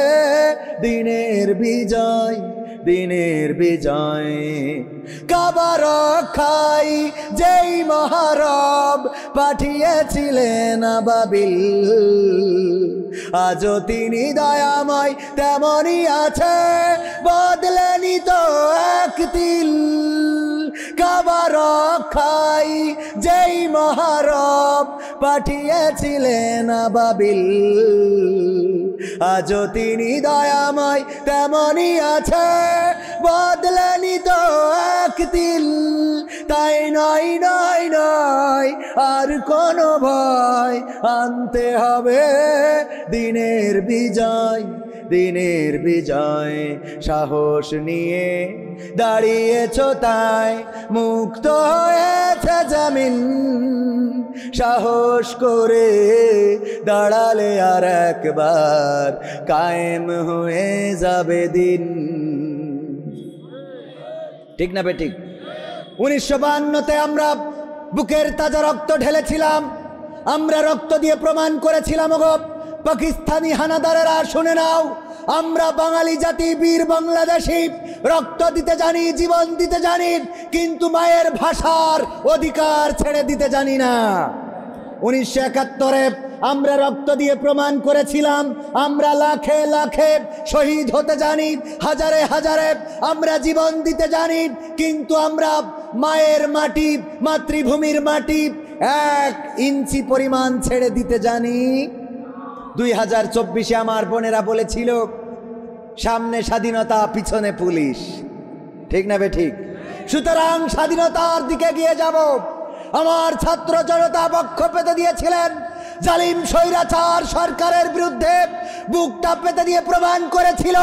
দিনের বিজয়, দিনের বিজয়। কাবা রক্ষাই যেই মহারব পাঠিয়েছিলেন আবাবিল, আজও তিনি দয়াময় তেমনই আছে, বদলেনি তো এক তিল। কাবা রক্ষাই যেই মহারব পাঠিয়েছিলেন আবাবিল, আজও তিনি দয়াময় তেমনই আছে, বদলেনি তো এক তিল। তাই নয় নয় নয় আর কোনো ভয়, আনতে হবে দিনের বিজয়, দিনের বিজয়। সাহস নিয়ে দাঁড়িয়েছ তাই মুক্ত হয়েছে জমিন, সাহস করে দাঁড়ালে আর একবার কায়েম হয়ে যাবে দিন। ঠিক না বেঠিক? 1952-তে আমরা বুকের তাজা রক্ত ঢেলেছিলাম, আমরা রক্ত দিয়ে প্রমাণ করেছিলাম, ওগো পাকিস্তানি হানাদারেরা শুনে নাও, আমরা বাঙালি জাতি বীর বাংলাদেশী, রক্ত দিতে জানি, জীবন দিতে জানি, কিন্তু মায়ের ভাষার অধিকার ছেড়ে দিতে জানি না। 1971-এ আমরা রক্ত দিয়ে প্রমাণ করেছিলাম, আমরা লাখে লাখে শহীদ হতে জানি, হাজারে হাজারে আমরা জীবন দিতে জানি, কিন্তু আমরা মায়ের মাটি, মাতৃভূমির মাটি 1 ইঞ্চি পরিমাণ ছেড়ে দিতে জানি। 2024-এ আমার বোনেরা বলেছিল, সামনে স্বাধীনতা পিছনে পুলিশ। ঠিক না বেঠিক? সুতরাং স্বাধীনতার দিকে গিয়ে যাব। আমার ছাত্র জনতা বক্ষ পেতে দিয়েছিলেন, জালিম স্বৈরাচার সরকারের বিরুদ্ধে বুকটা পেতে দিয়ে প্রমাণ করেছিল,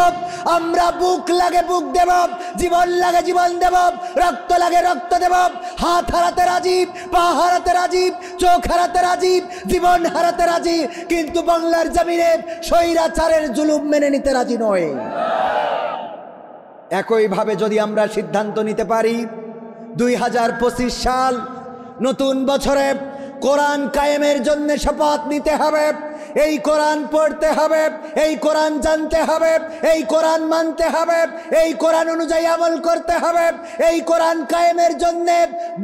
আমরা বুক লাগে বুক দেব, জীবন লাগে জীবন দেব, রক্ত লাগে রক্ত দেব, হাত হারাতে রাজি, পা হারাতে রাজি, চোখ হারাতে রাজি, জীবন হারাতে রাজি, কিন্তু বাংলার জমিনে স্বৈরাচারের জুলুম মেনে নিতে রাজি নয়। একইভাবে যদি আমরা সিদ্ধান্ত নিতে পারি 2025 সাল নতুন বছরে কোরআন কায়েমের জন্য শপথ নিতে হবে, এই কোরআন পড়তে হবে, এই কোরআন জানতে হবে, এই কোরআন মানতে হবে, এই কোরআন অনুযায়ী আমল করতে হবে, এই কোরআন কায়েমের জন্য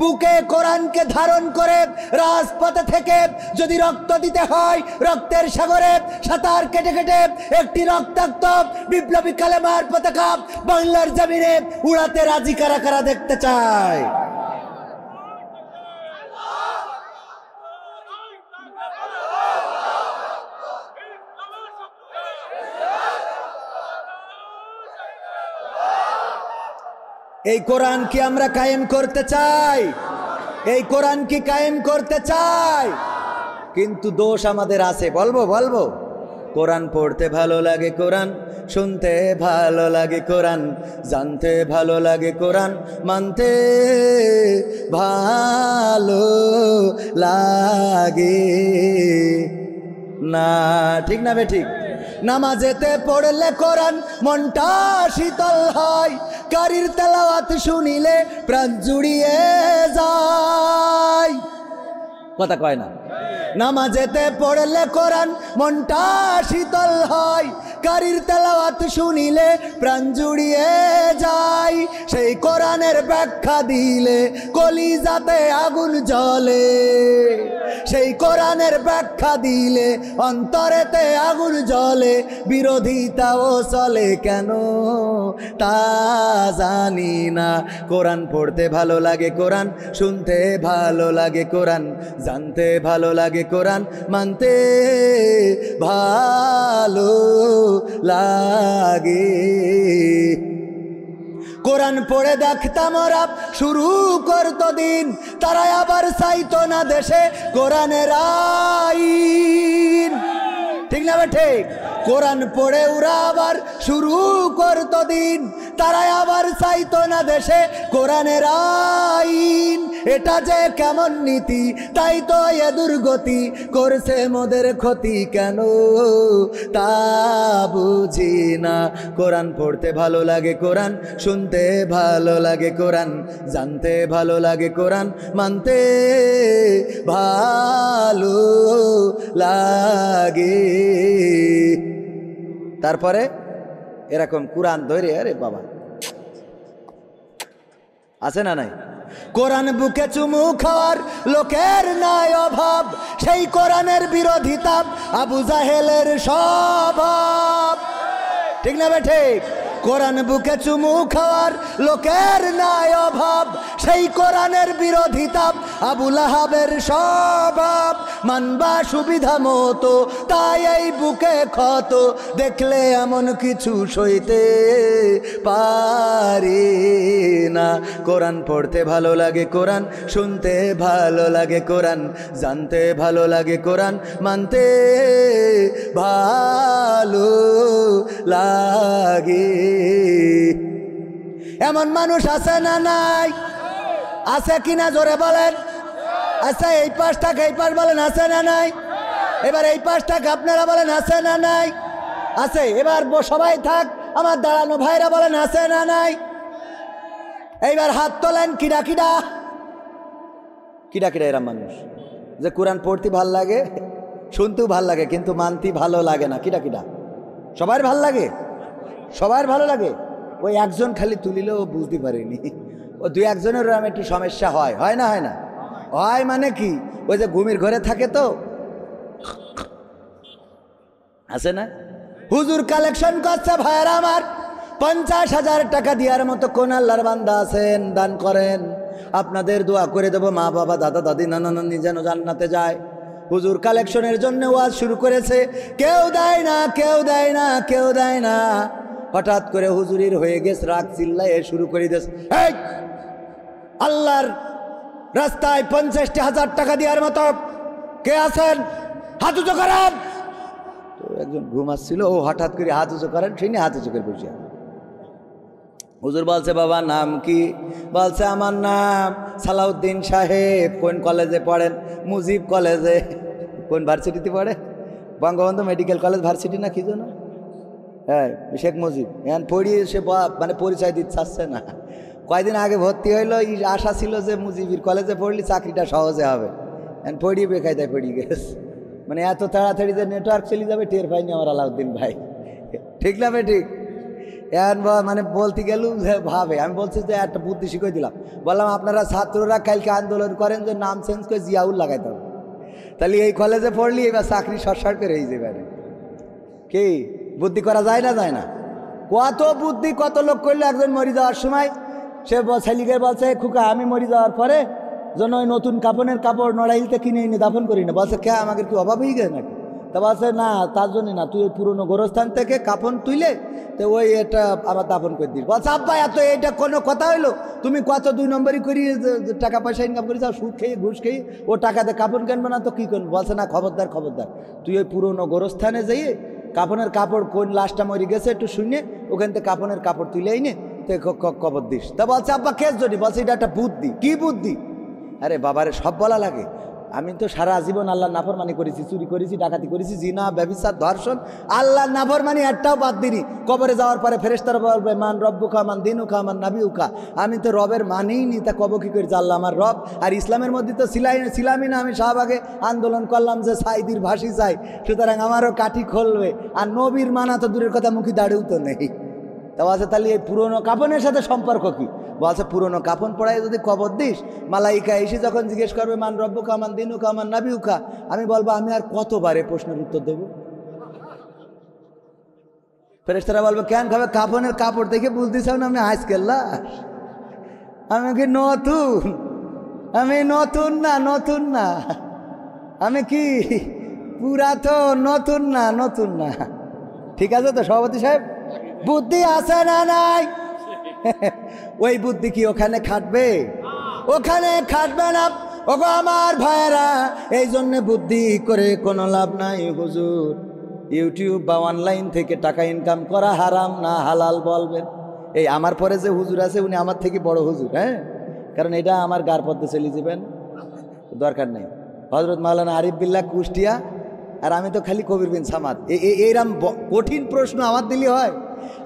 বুকে কোরআনকে ধারণ করে রাজপথে থেকে যদি রক্ত দিতে হয়, রক্তের সাগরে সাঁতার কেটে কেটে একটি রক্তাক্ত বিপ্লবী কালেমার পতাকা বাংলার জমিনে উড়াতে রাজি কারা কারা দেখতে চায়? এই কোরআন কি আমরা কায়েম করতে চাই? এই কোরআন কি কায়েম করতে চাই? কিন্তু দোষ আমাদের আছে, বলবো বলবো। কোরআন পড়তে ভালো লাগে, কোরআন শুনতে ভালো লাগে, কোরআন জানতে ভালো লাগে, কোরআন মানতে ভালো লাগে না। ঠিক না বেঠিক? নামাজেতে পড়লে কোরআন মনটা শীতল হয়, কারির তেলাওয়াত শুনিলে প্রাণ জুড়িয়ে যায়। কথা কয় না? নামাজেতে পড়লে কোরআন মনটা শীতল হয়, কারীর তেলাওয়াত শুনিলে প্রাণ জুড়িয়ে যায়, সেই কোরআনের ব্যাখ্যা দিলে কলিজাতে আগুন জ্বলে, সেই কোরআনের ব্যাখ্যা দিলে অন্তরেতে আগুন জ্বলে, বিরোধিতাও চলে কেন তা জানি না। কোরআন পড়তে ভালো লাগে, কোরআন শুনতে ভালো লাগে, কোরআন জানতে ভালো লাগে, কোরআন মানতে ভালো লাগে। কোরআন পড়ে দেখতাম ওরা শুরু করতো দিন, তারা আবার চাইতো না দেশে কোরআনের আইন, ঠিক না ঠিক? কোরআন পড়ে ওরা আবার শুরু করতো দিন, তারা আবার চাইতো না দেশে কোরআনের আইন। এটা যে কেমন নীতি, তাই তো এ দুর্গতি, করছে মোদের ক্ষতি কেন তা বুঝি না। কোরআন পড়তে ভালো লাগে, কোরআন শুনতে ভালো লাগে, কোরআন জানতে ভালো লাগে, কোরআন মানতে ভালো লাগে। তারপরে এরকম কোরআন ধরে, আরে বাবা আছে না নাই? কোরআন বুকে চুমু খাওয়ার লোকের নাই অভাব, সেই কোরআনের বিরোধিতা আবু জাহেলের স্বভাব, ঠিক না ঠিক? কোরআন বুকে চুমু খাওয়ার লোকের নাই অভাব, সেই কোরআনের বিরোধিতা আবু লাহাবের স্বভাব। মানবা সুবিধা মতো তাই এই বুকে ক্ষত, দেখলে এমন কিছু সইতে পারি না। কোরআন পড়তে ভালো লাগে, কোরআন শুনতে ভালো লাগে, কোরআন জানতে ভালো লাগে, কোরআন মানতে ভালো লাগে। এমন মানুষ আছে না নাই? আছে কিনা জোরে বলেন। আচ্ছা এই পাশটাকে এই পাশ বলেন, আছে না নাই? এবার এই পাশটাকে আপনারা বলেন, আছে না নাই? আছে। এবার সবাই থাক, আমার দাঁড়ানো ভাইরা বলেন, আছে না নাই? এইবার হাত তোলেন। কিডা কিডা কিডা কিডা এরা মানুষ যে কোরআন পড়তে ভাল লাগে, শুনতেও ভাল লাগে, কিন্তু মানতে ভালো লাগে না? কিডা কিডা? সবার ভাল লাগে, সবার ভালো লাগে। ওই একজন খালি তুলিলেও বুঝতে পারিনি, ও দুই একজনের একটু সমস্যা হয়, হয় না? হয় না? হয় মানে কি, ওই যে ঘুমির ঘরে থাকে তো, আছে না? হুজুর কালেকশন করছে ভাইয়েরা আমার, 50,000 টাকা দেওয়ার মতো কোন আল্লাহর বান্দা আছেন? দান করেন, আপনাদের দোয়া করে দেবো, মা বাবা দাদা দাদি নানা নানি যেন জান্নাতে যায়। হুজুর কালেকশনের জন্য ওয়াজ শুরু করেছে, কেউ দেয় না, কেউ দেয় না, কেউ দেয় না। হঠাৎ করে হুজুরির হয়ে গেছে, রাগ চিল্লায় শুরু করে দিয়েছে, এই আল্লাহর রাস্তায় 50,000 টাকা দেওয়ার মতো কে আছেন? হাত উঁচু করেন। তো একজন ঘুমাচ্ছিল, ও হঠাৎ করে হাত উঁচু করেন, সেই নিয়ে হাত উঁচু করে বসে। হুজুর বলছে, বাবা নাম কি? বলছে, আমার নাম সালাউদ্দিন সাহেব। কোন কলেজে পড়েন? মুজিব কলেজে। কোন ভার্সিটিতে পড়ে? বঙ্গবন্ধু মেডিকেল কলেজ ভার্সিটি না কি যেন? হ্যাঁ, শেখ মুজিব। এখন পড়িয়ে সে মানে পরিচয় দিতে চাচ্ছে না। কয়দিন আগে ভর্তি হইলো, আশা ছিল যে মুজিবির কলেজে পড়লে চাকরিটা সহজে হবে। এখন পড়িয়ে বেকায়দায় পড়িয়ে গেছে। মানে এত তাড়াতাড়ি যে নেটওয়ার্ক চলে যাবে টের পাইনি আমার আলাউদ্দিন ভাই, ঠিক না বে? ঠিক। এখন মানে বলতে গেলুম যে ভাবে, আমি বলছি যে একটা বুদ্ধি শিখিয়ে দিলাম, বললাম আপনারা ছাত্ররা কালকে আন্দোলন করেন যে নাম চেঞ্জ করে জিয়াউল লাগাইতে হবে, তাহলে এই কলেজে পড়লি এবার চাকরি শর্ট করে হয়ে যাবে। কি বুদ্ধি করা যায় না? যায় না? কত বুদ্ধি, কত লোক করলো। একজন মরে যাওয়ার সময় সে ছেলেকে বলছে, খুকা আমি মরে যাওয়ার পরে যেন ওই নতুন কাপড়ের কাপড় নড়াইলতে কিনে এনে দাফন করি না। বলছে, কে আমাকে কি অভাব হয়ে গেছে নাকি? তা বলছে, না তার জন্য না, তুই ওই পুরনো গোরস্থান থেকে কাপড় তুইলে তো ওই এটা আবার দাফন করে দিস। বলছে, আব্বা এত এইটা কোনো কথা হইলো? তুমি কত 2 নম্বরই করি টাকা পয়সা ইনকাম করি, যাও সুদ খেয়ে ঘুষ খেয়ে ও টাকাতে কাপড় কিনবে না তো কী করবো? বলছে, না খবরদার খবরদার, তুই ওই পুরনো গোরস্থানে যাইয়ে কাপড়ের কাপড় কোন লাশটা মরে গেছে একটু শুনে ওখান থেকে কাপড়ের কাপড় তুলে আইনে তো কবর দিস। তা বলছে, আব্বা কেস যদি? বলছে, এটা একটা বুদ্ধি। কি বুদ্ধি? আরে বাবারে সব বলা লাগে। আমি তো সারা জীবন আল্লাহর নাফরমানি করেছি, চুরি করেছি, ডাকাতি করেছি, জিনা, ব্যভিচার, ধর্ষণ, আল্লাহর নাফরমানি একটাও বাদ দিনি। কবরে যাওয়ার পরে ফেরেশতারা বলবে মান রব্বুকা মান দিনুকা মান নাবিউকা, আমি তো রবের মানেই নি, তা কব কি করে আল্লাহ আমার রব। আর ইসলামের মধ্যে তো ছিলামই না, আমি শাহবাগে আন্দোলন করলাম যে সাইদির ভাষী চাই, সুতরাং আমারও কাঠি খুলবে। আর নবীর মানা তো দূরের কথা, মুখী দাঁড়িয়েও তো নেই। তা বলছে তাহলে এই পুরনো কাফনের সাথে সম্পর্ক কি? বলছে পুরনো কাফন পড়াই যদি কবর দিস, মালাইকা এসে যখন জিজ্ঞেস করবে মান রব্বুকা মান দিনুকা মান নাবিউকা, আমি বলবো আমি আর কতবারে প্রশ্নের উত্তর দেবো? ফেরেশতারা বলবে কেন খাবে? কাফনের কাপড় দেখে বুঝতেছাও না আমি আজকের লাশ? আমি কি নতুন? আমি নতুন না, নতুন না, আমি কি পুরাতন? নতুন না, নতুন না। ঠিক আছে তো সভাপতি সাহেব? বুদ্ধি আছে না নাই? ওই বুদ্ধি কি ওখানে খাটবে? ওখানে খাটবে না। ওগো আমার ভাইয়েরা, এই জন্যে বুদ্ধি করে কোনো লাভ নাই হুজুর। ইউটিউব বা অনলাইন থেকে টাকা ইনকাম করা হারাম না হালাল বলবেন? এই আমার পরে যে হুজুর আছে উনি আমার থেকে বড় হুজুর, হ্যাঁ, কারণ এটা আমার গার পদ্মে চলে যাবেন, দরকার নেই। হজরত মাওলানা আরিফ বিল্লাহ কুষ্টিয়া, আর আমি তো খালি কবির বিন সামাদ। এইরকম কঠিন প্রশ্ন আমার দিলে হয়?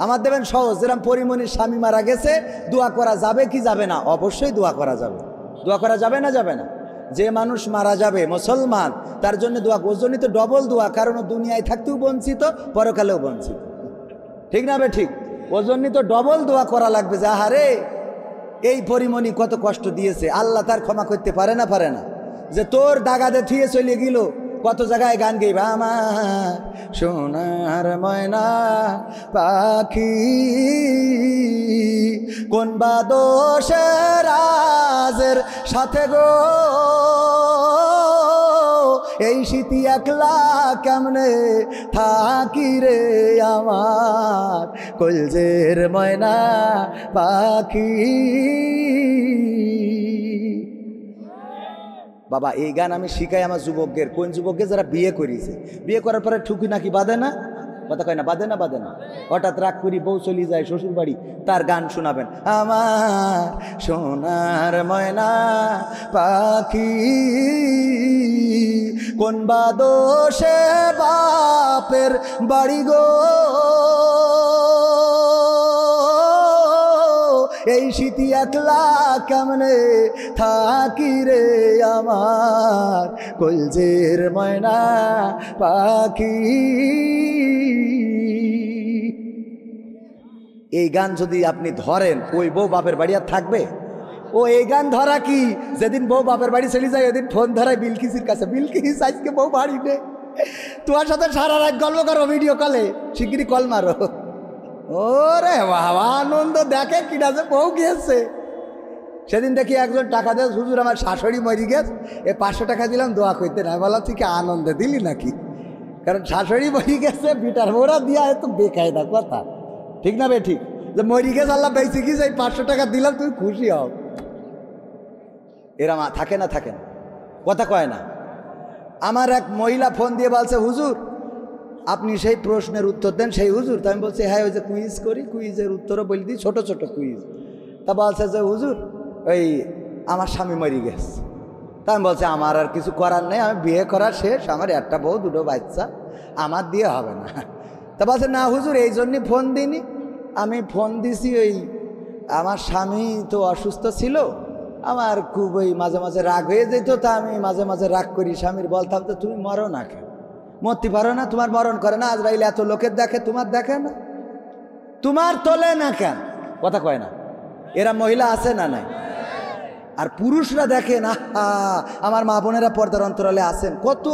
আমার দেবেন সহজ। যেরকম পরিমণির স্বামী মারা গেছে, দোয়া করা যাবে কি যাবে না? অবশ্যই দোয়া করা যাবে। দোয়া করা যাবে না যাবে না? যে মানুষ মারা যাবে মুসলমান, তার জন্য দোয়া। ওর জন্যই তো ডবল দোয়া, কারণ ও দুনিয়ায় থাকতেও বঞ্চিত, পরকালেও বঞ্চিত। ঠিক না বে ঠিক? ওর জন্যই তো ডবল দোয়া করা লাগবে যে আহারে এই পরিমণি কত কষ্ট দিয়েছে, আল্লাহ তার ক্ষমা করতে পারে না? পারে না? যে তোর দাগাতে থুয়ে চলে গেল, কত জায়গায় গান গাইবে, আমার সোনার ময়না পাখি কোন বা দোষের রাজের সাথে গো, এই শীতি একলা কেমনে থাকি রে আমার কলজের ময়না পাখি। বাবা এই গান আমি শিখাই আমার যুবকদের। কোন যুবককে? যারা বিয়ে করেছে। বিয়ে করার পরে ঠুকি নাকি বাঁধে না? কথা কয় না, বাঁধে না? বাঁধে না। হঠাৎ রাগ করি বউ চলে যায় শ্বশুর বাড়ি, তার গান শোনাবেন, আমার সোনার ময়না পাখি কোন বা দোষে বাপের বাড়ি গো, এই শীতি একলা কেমনে থাকি রে আমার কলজের ময়না পাখি। এই গান যদি আপনি ধরেন, ওই বউ বাপের বাড়ি আর থাকবে? ও এই গান ধরা কি, যেদিন বউ বাপের বাড়ি চলে যায় ওদিন ফোন ধরায় বিলকিসের কাছে, বিলকিস আজকে বউ বাড়ি নে, তোমার সাথে সারা রাত গল্প করো ভিডিও কলে, শিগগিরই কল মারো। ওরে বাবা আনন্দ দেখে কিনা যে বউ গিয়েছে। সেদিন দেখি একজন টাকা দেয়, হুজুর আমার শাশুড়ি মরি গেছে, 500 টাকা দিলাম দোয়া করতে। না বলা তুই কি আনন্দে দিলি নাকি? কারণ শাশুড়ি মরি গেছে, বিটার মোড়া দিয়া তো বেকায়দা কথা। ঠিক না বে ঠিক? যে মরি গেছে আল্লাহ বেঁচে গিয়েছে, এই 500 টাকা দিলাম, তুমি খুশি হও। এরা থাকে না? থাকে না? কথা কয় না। আমার এক মহিলা ফোন দিয়ে বলছে হুজুর আপনি সেই প্রশ্নের উত্তর দেন। সেই হুজুর? তা আমি বলছি হ্যাঁ, ওই যে কুইজ করি, কুইজের উত্তরও বলে দিই, ছোট ছোট কুইজ। তা বলছে যে হুজুর ওই আমার স্বামী মরি গেছে। তা আমি বলছি আমার আর কিছু করার নেই, আমি বিয়ে করা শেষ, আমার একটা বউ, 2 বাচ্চা, আমার দিয়ে হবে না। তা বলছে না হুজুর এই জন্যই ফোন দিইনি, আমি ফোন দিছি ওই আমার স্বামী তো অসুস্থ ছিল, আমার খুব ওই মাঝে মাঝে রাগ হয়ে যেত, তা আমি মাঝে মাঝে রাগ করি, স্বামীর বলতাম তো তুমি মরো না কেন, মরতে পারো না, তোমার মরণ করে না, আজরাইল এত লোকের দেখে, তোমার দেখে না, তোমার তোলে না কেন? কথা কয় না? এরা মহিলা আছে না নাই? আর পুরুষরা দেখেন, আমার মা বোনেরা পর্দার অন্তরালে আছেন, কত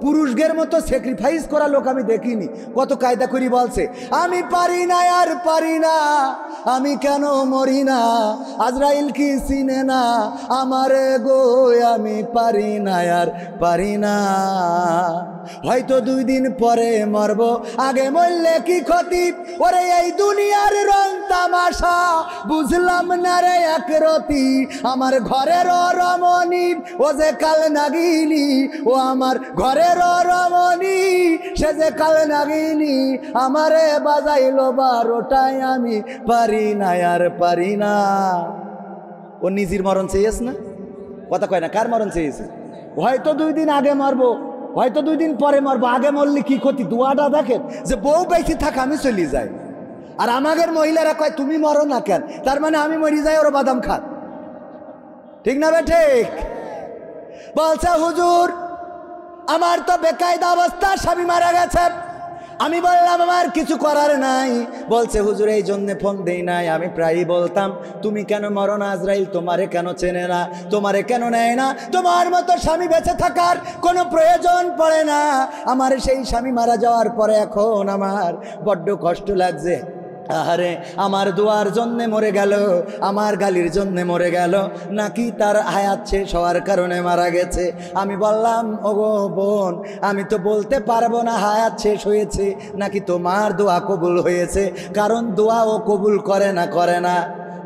পুরুষদের মতো স্যাক্রিফাইস করা লোক আমি দেখিনি। কত কায়দা করি বলছে আমি পারি না আর পারি না, আমি কেন মরি না, আজরাইল কি চিনে না আমারে গো, আমি পারি না আর পারি না, হয়তো 2 দিন পরে মরব, আগে মরলে কি ক্ষতি, ওরে এই দুনিয়ার রং তামাশা বুঝলাম না রে একরতি, আমার ঘরের রমণী ও যে কাল নাগিনী, ও আমার ঘরের রমণী সে যে কাল নাগিনী, আমারে বাজাইলো 12টায়, আমি পারি না আর পারি না। ও নিজের মরণ চেয়েছ না? কথা কয় না? কার মরণ চেয়েছে? হয়তো 2 দিন আগে মরবো, হয়তো 2 দিন পরে মরবো, আগে মরলে কি ক্ষতি? দোয়াটা দেখেন যে বউ বেঁচে থাক আমি চলে যাই, আর আমাদের মহিলারা কয় তুমি মরো না কেন, তার মানে আমি মরি যাই ওরা বাদাম খান। ঠিক না বে ঠিক? বলছে হুজুর আমার তো বেকায়দা অবস্থা, স্বামী মারা গেছে। আমি বললাম আমার কিছু করার নাই। বলছে হুজুর এই জন্যে ফোন দেই নাই, আমি প্রায়ই বলতাম তুমি কেন মরো না, আজরাইল তোমারে কেন চেনে না, তোমারে কেন নেয় না, তোমার মতো স্বামী বেঁচে থাকার কোনো প্রয়োজন পড়ে না। আমার সেই স্বামী মারা যাওয়ার পরে এখন আমার বড্ড কষ্ট লাগছে। আরে আমার দোয়ার জন্যে মরে গেল, আমার গালির জন্যে মরে গেল, নাকি তার হায়াত শেষ হওয়ার কারণে মারা গেছে? আমি বললাম ওগো বোন, আমি তো বলতে পারবো না হায়াত শেষ হয়েছে নাকি তোমার দোয়া কবুল হয়েছে, কারণ দোয়া ও কবুল করে না।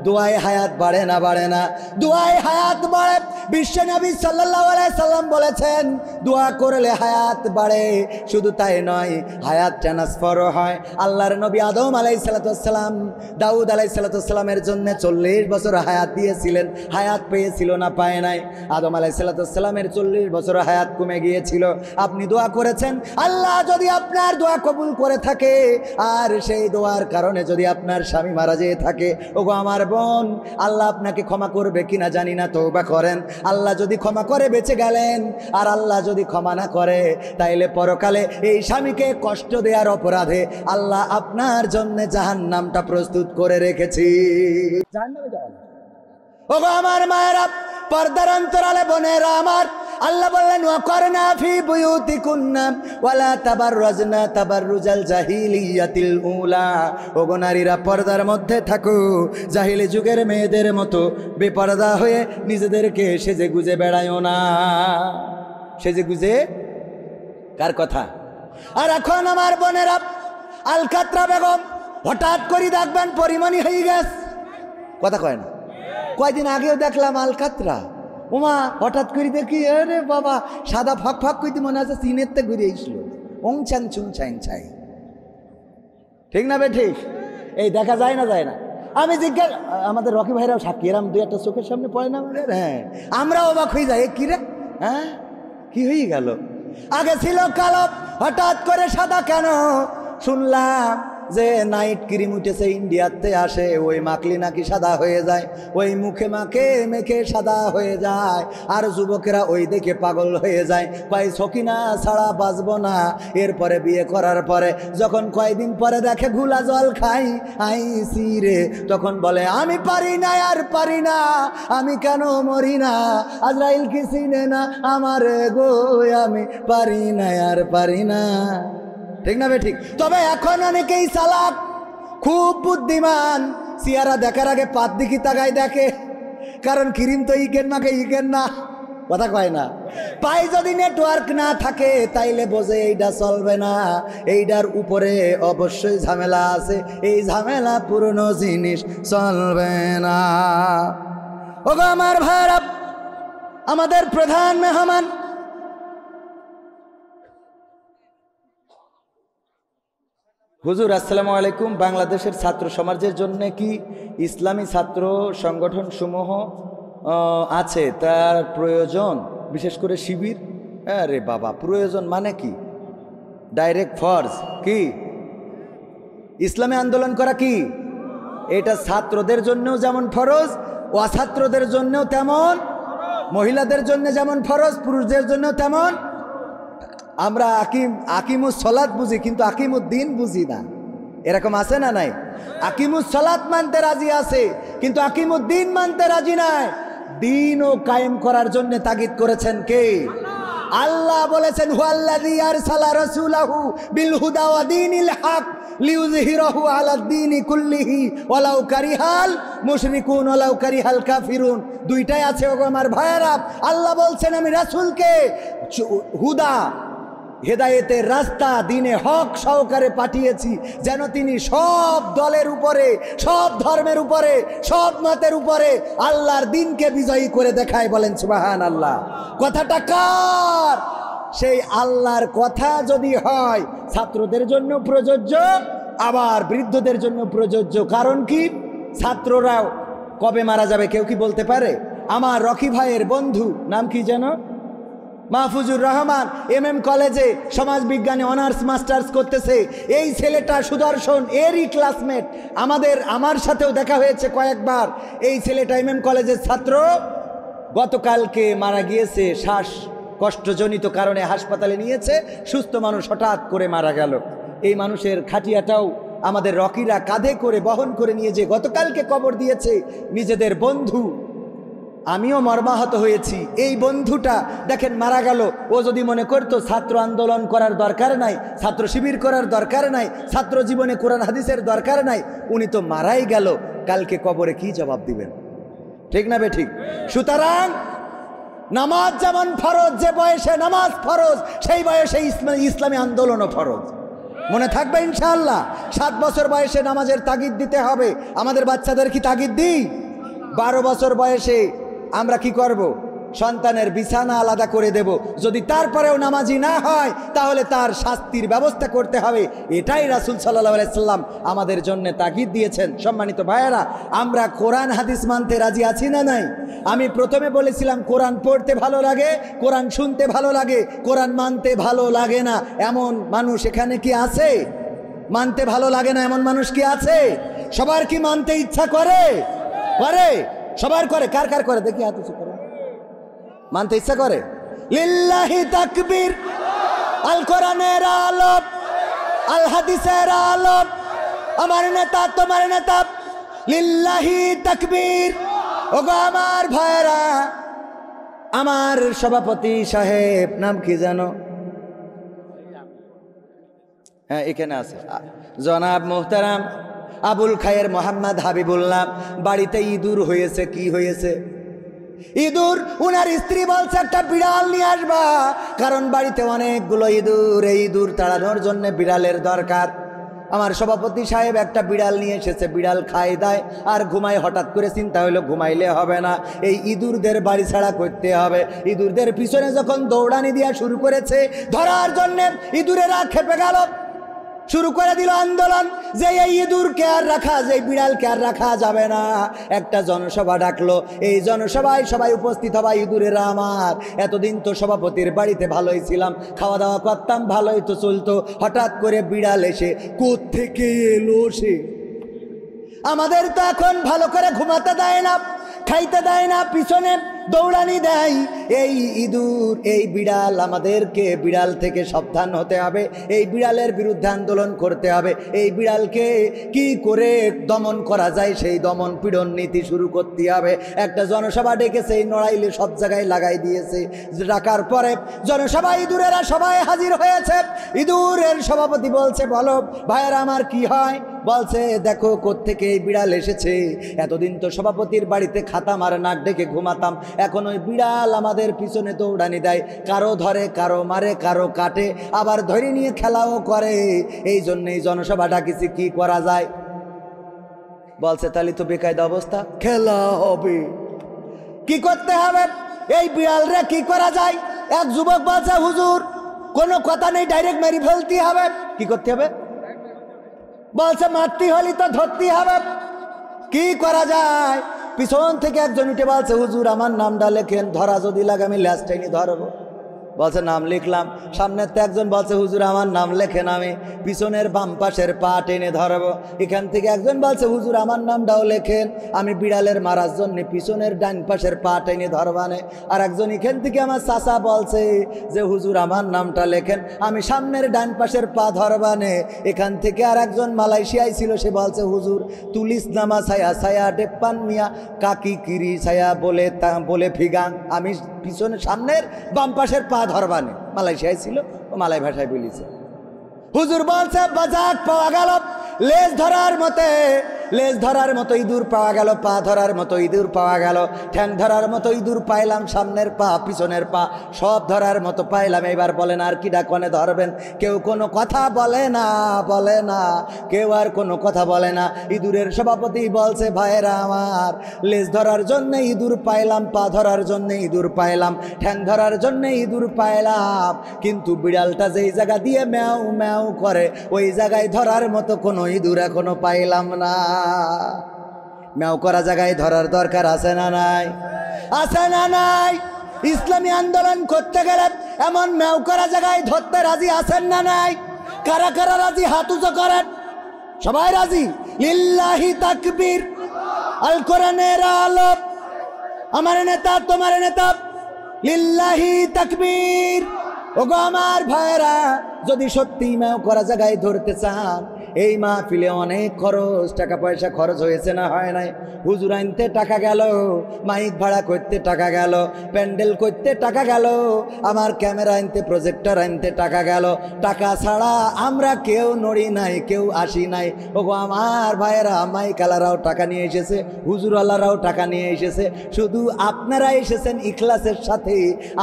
দোয়ায় হায়াত বাড়ে না, দোয়ায় হায়াত বাড়ে। বিশ্ব নবী সাল্লাল্লাহু আলাইহি সাল্লাম বলেছেন দোয়া করলে হায়াত বাড়ে। শুধু তাই নয়, হায়াত ট্রান্সফারও হয়। আল্লাহর নবী আদম আলাইহিস সালাম দাউদ আলাইহিস সালামের জন্য 40 বছর হায়াত দিয়েছিলেন, হায়াত পেয়েছিল না পায় নাই? আদম আলাইহিস সালামের 40 বছর হায়াত কমে গিয়েছিল। আপনি দোয়া করেছেন, আল্লাহ যদি আপনার দোয়া কবুল করে থাকে আর সেই দোয়ার কারণে যদি আপনার স্বামী মারা যেয়ে থাকে, ওগো আমার বোন, আল্লাহ আপনাকে ক্ষমা করবে কিনা জানি না, তওবা করেন। আল্লাহ যদি ক্ষমা করে বেঁচে গেলেন, আর আল্লাহ যদি ক্ষমা না করে তাইলে পরকালে এই স্বামীকে কষ্ট দেওয়ার অপরাধে আল্লাহ আপনার জন্য জাহান্নামটা প্রস্তুত করে রেখেছি। জাহান্নামে যাওয়া ওগো আমার মায়েরা, পর্দার অন্তরালে বোনেরা আমার, আল্লাহ বললেন ওয়াকরনা ফি বুয়ুতিকুন্না ওয়ালা তাবাররাজনা তাবাররুজাল জাহিলিয়াতিল উলা। ওগো নারীরা পর্দার মধ্যে থাকো, জাহিলি যুগের মেয়েদের মতো বেপরদা হয়ে নিজেদেরকে সেজে গুজে বেড়ায়ও না। সেজে গুজে কার কথা? আর এখন আমার বোনেরা, আলকাতরা বেগম হঠাৎ করে দেখবেন পরিমণি হয়ে গেছে, কথা কয় না। কয়দিন আগেও দেখলাম আলকাতরা, ওমা হঠাৎ করে দেখি আরে বাবা সাদা ফাঁক ফাঁক করতে মনে আছে সিনেরতে ঘুরে এসলো, ওং চাং চুং চাইং চাই। ঠিক না বে ঠিক? এই দেখা যায় না যায় না? আমি জিজ্ঞাসা, আমাদের রকি ভাইরাও সাক্ষী, এরম 2-1টা চোখের সামনে পড়ে না আমাদের? হ্যাঁ, আমরা অবাক হয়ে যাই, কি রে, হ্যাঁ কি হয়ে গেল? আগে ছিল কালো, হঠাৎ করে সাদা কেন? শুনলাম যে নাইট ক্রিম উঠেছে ইন্ডিয়াতে আসে, ওই মাখলি নাকি সাদা হয়ে যায়, ওই মুখে মাখে মেখে সাদা হয়ে যায়, আর যুবকেরা ওই দেখে পাগল হয়ে যায়, কয় সকিনা ছাড়া বাঁচবো না। এরপরে বিয়ে করার পরে যখন কয়দিন পরে দেখে ঘুলা জল খাই আইসি রে, তখন বলে আমি পারি না আর পারি না, আমি কেন মরি না, আজরাইল কি চিনে না আমার গো, আমি পারি না আর পারি না। ঠিক না বে ঠিক? তবে এখন অনেকেই চালাক, খুব বুদ্ধিমান, চেহারা দেখার আগে পাত দিকি তাকায় দেখে, কারণ ক্রিম তো ইকেন মাকে ইকেন না, কথা কয় না। পায়ে যদি নেটওয়ার্ক না থাকে তাইলে বোঝে এইটা চলবে না, এইটার উপরে অবশ্যই ঝামেলা আছে, এই ঝামেলা পুরনো জিনিস চলবে না। ওগো আমার ভাইরা, আমাদের প্রধান মেহমান হুজুর আসসালামু আলাইকুম, বাংলাদেশের ছাত্র সমাজের জন্য কি ইসলামী ছাত্র সংগঠন সমূহ আছে, তার প্রয়োজন, বিশেষ করে শিবির? আরে বাবা, প্রয়োজন মানে কি? ডাইরেক্ট ফরজ কি? ইসলামী আন্দোলন করা কি এটা ছাত্রদের জন্যও যেমন ফরজ, অছাত্রদের জন্যও তেমন, মহিলাদের জন্য যেমন ফরজ, পুরুষদের জন্য তেমন। আমরা আকিমুস সলাত বুঝি কিন্তু আকিমুদ্দিন বুঝি না, এরকম আছে না নাই? আকিমুস সলাত মানতে রাজি আছে কিন্তু আকিমুদ্দিন মানতে রাজি নাই। দিন ও কায়েম করার জন্য তাগিদ করেছেন কে? আল্লাহ বলেছেন হুয়াল্লাযী আরসালা রাসূলাহু বিল হুদা ওয়া দীনিল হক লিইয়ুযহিরাহু আলাদ দীনি কুল্লিহি ওয়ালাউ কারিহাল মুশরিকুন ওয়ালাউ কারিহাল কাফিরুন। দুইটাই আছে ওগো আমার ভাইয়েরা। আল্লাহ বলছেন আমি রাসূলকে হুদা, হেদায়েতের রাস্তা, দিনে হক সহকারে পাঠিয়েছি, যেন তিনি সব দলের উপরে, সব ধর্মের উপরে, সব মতের উপরে আল্লাহর দিনকে বিজয়ী করে দেখায়। বলেন সুবহানাল্লাহ। কথাটা কার? সেই আল্লাহর কথা যদি হয় ছাত্রদের জন্য প্রযোজ্য, আবার বৃদ্ধদের জন্য প্রযোজ্য। কারণ কি? ছাত্ররাও কবে মারা যাবে কেউ কি বলতে পারে? আমার রকি ভাইয়ের বন্ধু নাম কি যেন, মাহফুজুর রহমান MM কলেজে সমাজ বিজ্ঞানে অনার্স মাস্টার্স করতেছে। এই ছেলেটা সুদর্শন, এরই ক্লাসমেট, আমার সাথেও দেখা হয়েছে কয়েকবার। এই ছেলেটা MM কলেজের ছাত্র, গতকালকে মারা গিয়েছে। শ্বাসকষ্টজনিত কারণে হাসপাতালে নিয়েছে, সুস্থ মানুষ হঠাৎ করে মারা গেল। এই মানুষের খাটিয়াটাও আমাদের রকিরা কাঁধে করে বহন করে নিয়ে যে গতকালকে কবর দিয়েছে নিজেদের বন্ধু। আমিও মর্মাহত হয়েছি। এই বন্ধুটা দেখেন মারা গেল। ও যদি মনে করতো ছাত্র আন্দোলন করার দরকার নাই, ছাত্র শিবির করার দরকার নাই, ছাত্র জীবনে কোরআন হাদিসের দরকার নাই, উনি তো মারাই গেল। কালকে কবরে কি জবাব দিবেন? ঠিক না বেঠিক? সুতরাং নামাজ যেমন ফরজ, যে বয়সে নামাজ ফরজ সেই বয়সে ইসলামী আন্দোলনও ফরজ। মনে থাকবে ইনশাআল্লাহ। 7 বছর বয়সে নামাজের তাগিদ দিতে হবে। আমাদের বাচ্চাদের কি তাগিদ দিই? 12 বছর বয়সে আমরা কি করব? সন্তানের বিছানা আলাদা করে দেব। যদি তারপরেও নামাজি না হয় তাহলে তার শাস্তির ব্যবস্থা করতে হবে। এটাই রাসূল সাল্লাল্লাহু আলাইহি সাল্লাম আমাদের জন্য তাগিদ দিয়েছেন। সম্মানিত ভাইয়েরা, আমরা কোরআন হাদিস মানতে রাজি আছি না নাই? আমি প্রথমে বলেছিলাম কোরআন পড়তে ভালো লাগে, কোরআন শুনতে ভালো লাগে, কোরআন মানতে ভালো লাগে না এমন মানুষ এখানে কি আছে? মানতে ভালো লাগে না এমন মানুষ কি আছে? সবার কি মানতে ইচ্ছা করে? করে, সবার করে। কার কার করে দেখি হাত উঁচু করে। মানতে ইচ্ছা করে? লিল্লাহি তাকবীর। আল কোরআনের আলোক, আল হাদিসের আলোক, আমার নেতা তোমার নেতা, লিল্লাহি তাকবীর। ওগো আমার ভাইরা, আমার সভাপতি সাহেব নাম কি জানো? হ্যাঁ এখানে আছে, জনাব মুহতারাম আবুল খায়ের মোহাম্মদ হাবিবুল্লাহ। বাড়িতে ইঁদুর হয়েছে। কি হয়েছে? ইঁদুর। উনার স্ত্রী বলছে একটা বিড়াল নিয়ে আসবা, কারণ বাড়িতে অনেকগুলো ইঁদুর। এই ইঁদুর তাড়ানোর জন্য বিড়ালের দরকার। আমার সভাপতি সাহেব একটা বিড়াল নিয়ে এসেছে। বিড়াল খায় দায় আর ঘুমায়। হঠাৎ করে চিন্তা হইলো ঘুমাইলে হবে না, এই ইঁদুরদের বাড়ি ছাড়া করতে হবে। ইঁদুরদের পিছনে যখন দৌড়ানি দেওয়া শুরু করেছে ধরার জন্যে, ইঁদুরেরা খেপে গেল, শুরু করে দিল আন্দোলন যে এই ইঁদুরকে আর রাখা, যে বিড়ালকে আর রাখা যাবে না। একটা জনসভা ডাকলো। এই জনসভায় সবাই উপস্থিত হবা। ইঁদুরেরা আমার, এতদিন তো সভাপতির বাড়িতে ভালোই ছিলাম, খাওয়া দাওয়া করতাম, ভালোই তো চলতো। হঠাৎ করে বিড়াল এসে কোত্থেকে এলো সে? আমাদের তো এখন ভালো করে ঘুমাতে দেয় না, খাইতে দেয় না, পিছনে দৌড়ানি দেয়। এই ইঁদুর, এই বিড়াল, আমাদেরকে বিড়াল থেকে সাবধান হতে হবে। এই বিড়ালের বিরুদ্ধে আন্দোলন করতে হবে। এই বিড়ালকে কি করে দমন করা যায় সেই দমন পীড়ন নীতি শুরু করতে হবে। একটা জনসভা ডেকেছে, এই নড়াইলে সব জায়গায় লাগাই দিয়েছে। ডাকার পরে জনসভা, ইঁদুরেরা সবাই হাজির হয়েছে। ইঁদুরের সভাপতি বলছে, বলো ভাইয়েরা আমার কি হয়? বলছে দেখো কোত্থেকে এই বিড়াল এসেছে। এতদিন তো সভাপতির বাড়িতে খাতাম আর নাক ডেকে ঘুমাতাম, এখন ওই বিড়াল আমাদের পিছনে দৌড়ানি দেয়, কারো ধরে, কারো মারে, কারো কাটে, আবার ধরে নিয়ে খেলাও করে। এই জন্যই জনসভা ডাকিছি, কি করা যায়? বলছে তাহলে তো বেকায়দা অবস্থা, খেলা হবে। কি করতে হবে? এই বিড়াল রে কি করা যায়? এক যুবক বলছে হুজুর কোনো কথা নেই, ডাইরেক্ট মেরে ফেলতে হবে। কি করতে হবে? বলছে মারতে হলে তো ধরতে হবে। কি করা যায়? পিছন থেকে একজন উঠে বলছে হুজুর আমার নামটা লেখেন, ধরা যদি লাগে আমি ল্যাস টাইনি ধরবো। বলছে নাম লিখলাম। সামনের তো একজন বলছে হুজুর আমার নাম লেখেন, আমি পিছনের বাম পাশের পা টেনে ধরবো। এখান থেকে একজন বলছে হুজুর আমার নামটাও লেখেন, আমি বিড়ালের মারার জন্য পিছনের ডান পাশের পা টেনে ধরবানে। আর একজন এখান থেকে আমার চাচা বলছে যে হুজুর আমার নামটা লেখেন, আমি সামনের ডান পাশের পা ধরবানে। এখান থেকে আর একজন মালয়েশিয়ায় ছিল, সে বলছে হুজুর তুলিস নামা ছায়া ছায়া ডেপ্পান মিয়া কাকি কিরি ছায়া বলে ফিগাং, আমি পিছনে সামনের বাম পাশের পা ধরবানে। মালয়েশিয়ায় ছিল, ও মালয় ভাষায় বলিছে। হুজুর বলছে বাজাক পাওয়া গেল, লেজ ধরার মতে, লেজ ধরার মতো ইঁদুর পাওয়া গেল, পা ধরার মতো ইঁদুর পাওয়া গেল, ঠ্যাং ধরার মতো ইঁদুর পাইলাম, সামনের পা পিছনের পা সব ধরার মতো পাইলাম। এবার বলেন আর কি ডাকনে ধরবেন? কেউ কোনো কথা বলে না, বলে না, কেউ আর কোনো কথা বলে না। ইঁদুরের সভাপতি বলছে ভাইয়েরা আমার, লেজ ধরার জন্যে ইঁদুর পাইলাম, পা ধরার জন্যে ইঁদুর পাইলাম, ঠ্যাং ধরার জন্যে ইঁদুর পাইলাম, কিন্তু বিড়ালটা যেই জায়গা দিয়ে ম্যাও ম্যাও করে ওই জায়গায় ধরার মতো কোনো ইঁদুর এখনো পাইলাম না। ম্যাও করা জায়গায় ধরার দরকার আছে না নাই? আছে না নাই? ইসলামী আন্দোলন করতে গেলে এমন মেউ করা জায়গায় ধরতে রাজি আছেন না নাই? কারা কারা রাজি হাত উঁচু করেন। সবাই রাজি? লিল্লাহি তাকবীর। আল কোরআনের আলো, আমার নেতা তোমার নেতা, লিল্লাহি তাকবীর। ওগো আমার ভাইরা, যদি সত্যি মেউ করা জায়গায় ধরতে চান, এই মাহফিলে অনেক খরচ, টাকা পয়সা খরচ হয়েছে না হয় নাই? হুজুর আনতে টাকা গেল, মাইক ভাড়া করতে টাকা গেল, প্যান্ডেল করতে টাকা গেল, আমার ক্যামেরা আনতে, প্রজেক্টর আনতে টাকা গেল। টাকা ছাড়া আমরা কেউ নড়ি নাই, কেউ আসি নাই। ওগো আমার ভাইয়েরা, মাইকালারাও টাকা নিয়ে এসেছে, হুজুরওয়ালারাও টাকা নিয়ে এসেছে, শুধু আপনারা এসেছেন ইখলাসের সাথে।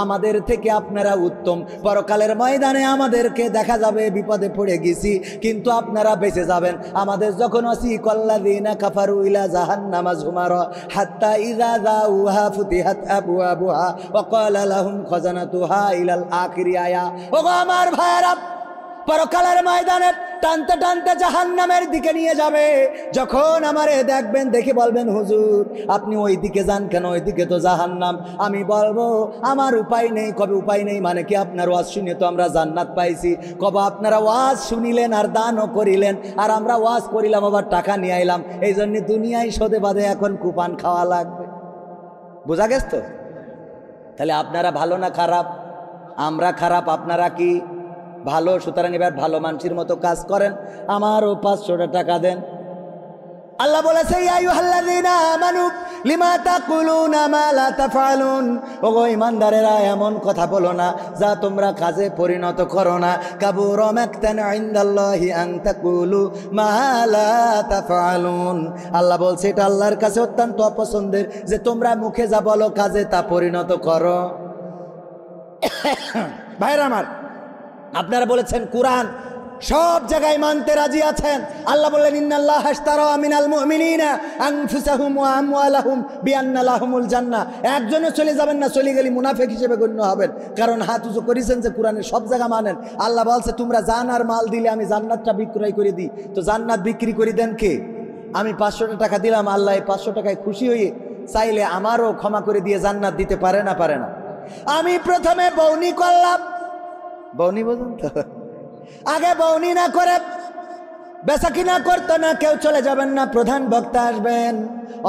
আমাদের থেকে আপনারা উত্তম। পরকালের ময়দানে আমাদেরকে দেখা যাবে বিপদে পড়ে গেছি, কিন্তু আপনারা বেঁচে যাবেন। আমাদের যখন ওয়াসিকাল্লাযীনা কাফারু ইলা জাহান্নামা যুমারা হাত্তা ইযা যাউহা ফুতিহাত আবওয়াবুহা ওয়া ক্বালা লাহুম খাজানাতুহা ইলাল আখিরি আয়া। ওগো আমার ভাইরা, পরকালের ময়দানে টানতে টানতে জাহান্নামের দিকে নিয়ে যাবে। যখন আমারে দেখবেন, দেখে বলবেন, হুজুর আপনি ওই দিকে যান কেন? ওই দিকে তো জাহান্নাম। আমি বলবো আমার উপায় নেই। কবে উপায় নেই মানে কি? আপনার ওয়াজ শুনে তো আমরা জান্নাত পাইছি। কবে আপনারা ওয়াজ শুনিলেন আর দানও করিলেন, আর আমরা ওয়াজ করিলাম আবার টাকা নিয়ে আইলাম। এই জন্য দুনিয়ায় সদে বাদে এখন কুপান খাওয়া লাগবে। বোঝা গেছ তো? তাহলে আপনারা ভালো না খারাপ? আমরা খারাপ, আপনারা কি ভালো? সুতরাং এবার ভালো মানুষের মতো কাজ করেন, আমারও 500 টাকা দেন। আল্লাহ বলেছে, ইয়া আইয়ুহাল্লাযীনা আমানু লিমা তাকুলুনা মা লা তাফআলুন। ওগো ঈমানদারেরা, এমন কথা বলো না যা তোমরা কাজে পরিণত করো না। কাবুরা মাকতান ইনদাল্লাহি আন তাকুলু মা লা তাফআলুন। আল্লাহ বলছে এটা আল্লাহর কাছে অত্যন্ত অপছন্দের যে তোমরা মুখে যা বলো কাজে তা পরিণত করো। ভাইরা আমার, আপনারা বলেছেন কোরআন সব জায়গায় মানতে রাজি আছেন। আল্লাহ বললেন, ইন্নাল্লাহা আশতারা মিনাল মুমিনিনা আনফুসাহুম ওয়া আমওয়ালাহুম বিআন্না লাহুমুল জান্নাহ। একজনে চলে যাবেন না, চলে গেলে মুনাফিক হিসেবে গণ্য হবেন। কারণ হাত উঁচু করেছেন যে কোরআনের সব জায়গা মানেন। আল্লাহ বলছে, তোমরা জান আর মাল দিলে আমি জান্নাতটা বিক্রয় করে দিই। তো জান্নাত বিক্রি করে দেন কে? আমি 500 টাকা দিলাম, আল্লাহ এই 500 টাকায় খুশি হয়ে চাইলে আমারও ক্ষমা করে দিয়ে জান্নাত দিতে পারে না? পারে না? আমি প্রথমে বউনি করলাম। বউনি বোঝেন তো? আগে বউনি না করে বেচা কিনা করতো না কেউ। চলে যাবেন না, প্রধান বক্তা আসবেন,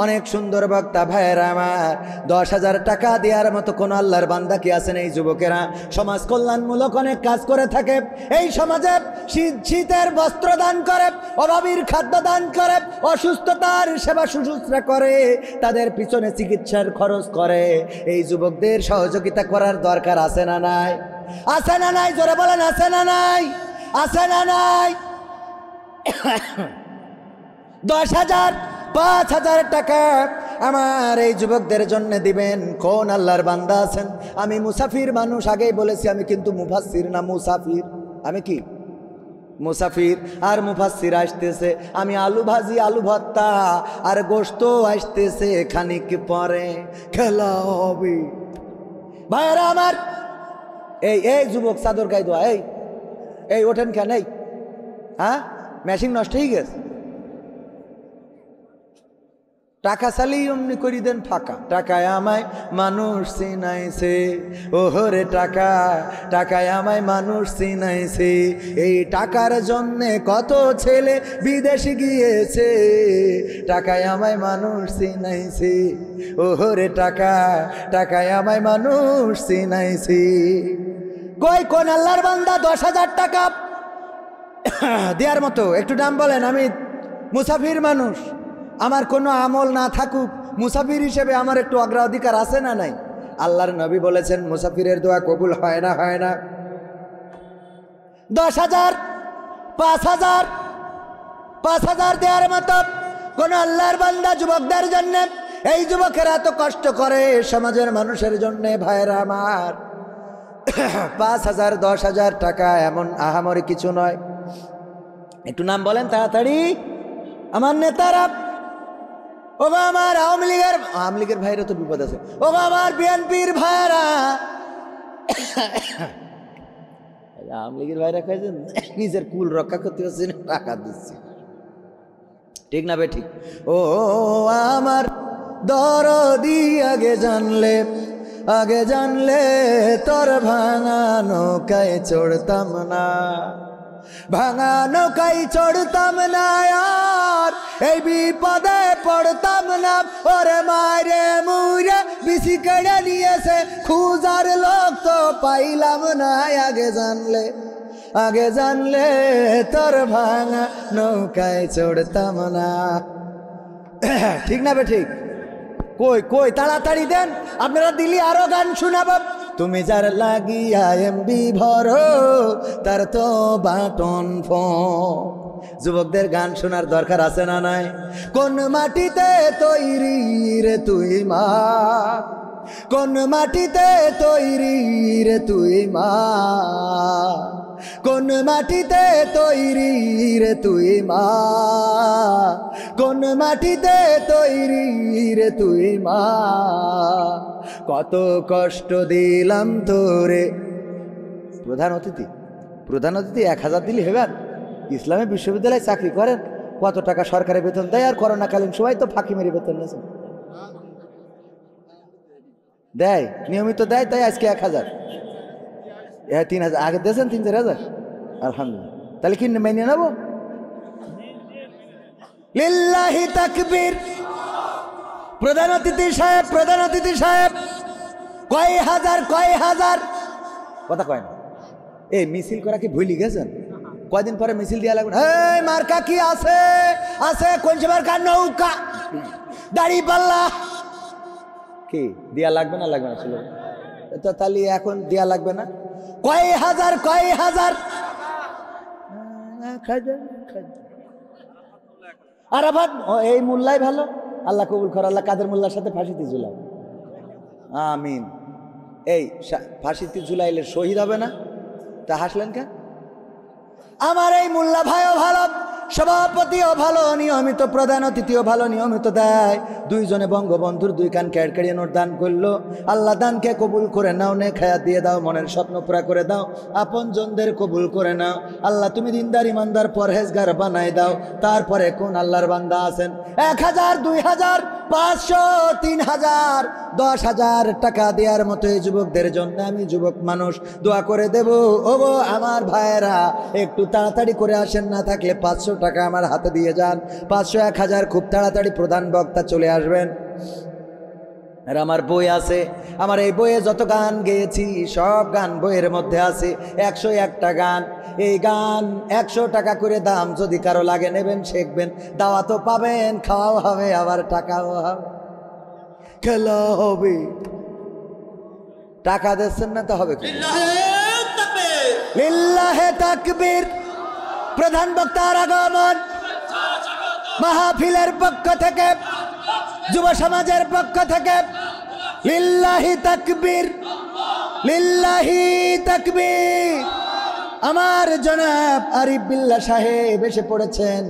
অনেক সুন্দর বক্তা। ভাইয়েরা আমার, 10,000 টাকা দেওয়ার মতো কোনো আল্লাহর বান্দা কি আছেন? এই যুবকেরা সমাজ কল্যাণমূলক অনেক কাজ করে থাকে। এই সমাজে শীতের বস্ত্র দান করে, অভাবীর খাদ্য দান করে, অসুস্থতার সেবা শুশ্রূষা করে, তাদের পিছনে চিকিৎসার খরচ করে। এই যুবকদের সহযোগিতা করার দরকার আছে না নাই? আছে না নাই? জোরে বলেন, আছে না নাই? আছে না নাই? 10,000 5,000 টাকা আমার এই যুবকদের জন্য দিবেন। কোন আল্লাহর বান্দা আছেন? আমি মুসাফির মানুষ, আগেই বলেছি। আমি কিন্তু মুফাসসির না, মুসাফির। আমি কি মুসাফির আর মুফাসসির আসতেছে। আমি আলু ভাজি, আলু ভর্তা আর গোশত আসতেছে খানিক পরে, খেলা হবে। ভাইরা আমার, এই যুবক চাদর গায়ে দোয়া, এই ওঠেন কেন? এই হ্যাঁ, মেশিন নষ্ট হয়ে গেছে। টাকা চালিয়ে অমনি করি দেন ফাঁকা। টাকায় আমায় মানুষ চিনাইছে, ওহরে টাকা, টাকায় আমায় মানুষ চিনাইছে। এই টাকার জন্যে কত ছেলে বিদেশে গিয়েছে, টাকায় আমায় মানুষ চিনাইছে, ওহরে টাকা, টাকায় আমায় মানুষ চিনাইছে। কই কোন আল্লাহর বান্দা 10,000 টাকা দেওয়ার মতো? একটু নাম বলেন। আমি মুসাফির মানুষ, আমার কোনো আমল না থাকুক, মুসাফির হিসেবে আমার একটু অগ্রাধিকার আছে না নাই? আল্লাহর নবী বলেছেন মুসাফিরের দোয়া কবুল হয় না, হয় না? 10,000 5,000 5,000 দেওয়ার মতো কোন আল্লাহর বান্দা যুবকদের জন্য? এই যুবকেরা এত কষ্ট করে সমাজের মানুষের জন্য। ভাইরা আমার, 5,000 10,000 টাকা এমন আহামরি কিছু নয়। একটু নাম বলেন তাড়াতাড়ি আমার নেতারা। ও আমার আওয়ামী লীগের ভাইরা তো বিপদ আছে। ও আমার বিএনপির ভাইরা, আওয়ামী লীগের ভাইরা খাইছেন, নিজের কুল রক্ষা করতে পারছি না, টাকা দিচ্ছি। ঠিক না বে ঠিক? ও আমার দরদি আগে জানলে আগে জানলে তোর ভাঙা নৌকায় চড়তাম না, ভাঙা নৌকায় চড়তাম না আর এই বিপদে পড়তাম না। ওরে মারে মুরে বিসি কেড়ে নিয়েছে, খুঁজার লোক তো পাইলাম না। আগে জানলে তোর ভাঙা নৌকায় চড়তাম না। ঠিক না বে ঠিক? কই কই তাড়াতাড়ি দেন, আপনারা দিলি আরো গান শোনাব। তুমি যার লাগিয়া এমবি ভরো তার তো বাটন ফোন। যুবকদের গান শোনার দরকার আছে না নাই? কোন মাটিতে তৈরি রে তুই মা, কোন মাটিতে তৈরি রে তুই মা, কোন মাটিতে তৈরি রে তুই মা, কোন মাটিতে তৈরি রে তুই মা। কত কষ্ট দিলাম তোরে। প্রধান অতিথি 1000 দিলে হেবেন? ইসলামী বিশ্ববিদ্যালয়ে চাকরি করেন, কত টাকা সরকারি বেতন দেয়? আর করোনাকালীন সময় তো ফাঁকি মেরে বেতন নিয়েছে, দেয় নিয়মিত দেয়, তাই আজকে 1000। 3000 আগে দিয়েছেন, 3-4000। আলহামদুলিল্লাহ। তাহলে কি মেনে নেবো? লিল্লাহি তাকবীর। প্রধান অতিথি সাহেব কয় হাজার কথা কয় না। এই মিছিল করা কি ভুলি গেছেন? কয়দিন পরে মিছিল দিয়া লাগবে। এই মার্কা কি আছে? কোন মার্কা? নৌকা, দাড়ি পাল্লা। কি দিয়া লাগবে না? লাগবে না ছিল তো, তাহলে এখন দিয়া লাগবে না? কয় হাজার আরাফাত। এই মোল্লাই ভালো, আল্লাহ কবুল কর। আল্লাহ কাদের মোল্লার সাথে ফাঁসিতে ঝুলাও, আমিন। এই ফাঁসিতে ঝুলাইলে শহীদ হবে না? তা হাসলেন কেন? আমার এই মোল্লা ভাইও ভালো, সভাপতিও ভালো, নিয়মিত প্রধান অতিথিও ভালো, নিয়মিত দেয়। দুইজনে বঙ্গবন্ধুর 2 কান কেড়ে নোট দান করলো। আল্লাহ দানকে কবুল করে নাও, নে খায়া দিয়ে দাও, মনের স্বপ্ন পুরা করে দাও, আপন জনদের কবুল করে নাও। আল্লাহ তুমি দিনদার ইমানদার পরহেজগার বানাই দাও। তারপরে কোন আল্লাহর বান্দা আছেন 1000, 2000, 500, 3000, 10,000 টাকা দেওয়ার মতো এই যুবকদের জন্য আমি যুবক মানুষ দোয়া করে দেব। ওগো আমার ভাইয়েরা, একটু তাড়াতাড়ি করে আসেন, না থাকলে 500 টাকা আমার হাতে দিয়ে যান। 500, 1000 খুব তাড়াতাড়ি প্রধান বক্তা চলে আসবেন। আর আমার বই আছে, আমার এই বইয়ে যত গান গেয়েছি সব গান বইয়ের মধ্যে আছে। 101টা গান। এই গান 100 টাকা করে দাম, যদি কারো লাগে নেবেন, শিখবেন, দাওয়াতও পাবেন, খাওয়াও হবে, আবার টাকাও হবে, খেলা হবে। টাকা দিচ্ছেন না তো হবে কি? লিল্লাহে তাকবীর। প্রধান বক্তার আগমন, মাহফিলের পক্ষ থেকে, যুব সমাজের পক্ষ থেকে লিল্লাহি তাকবীর, লিল্লাহি তাকবীর। আমার জনাব আরিফ বিল্লাহ সাহেব এসে পড়েছেন,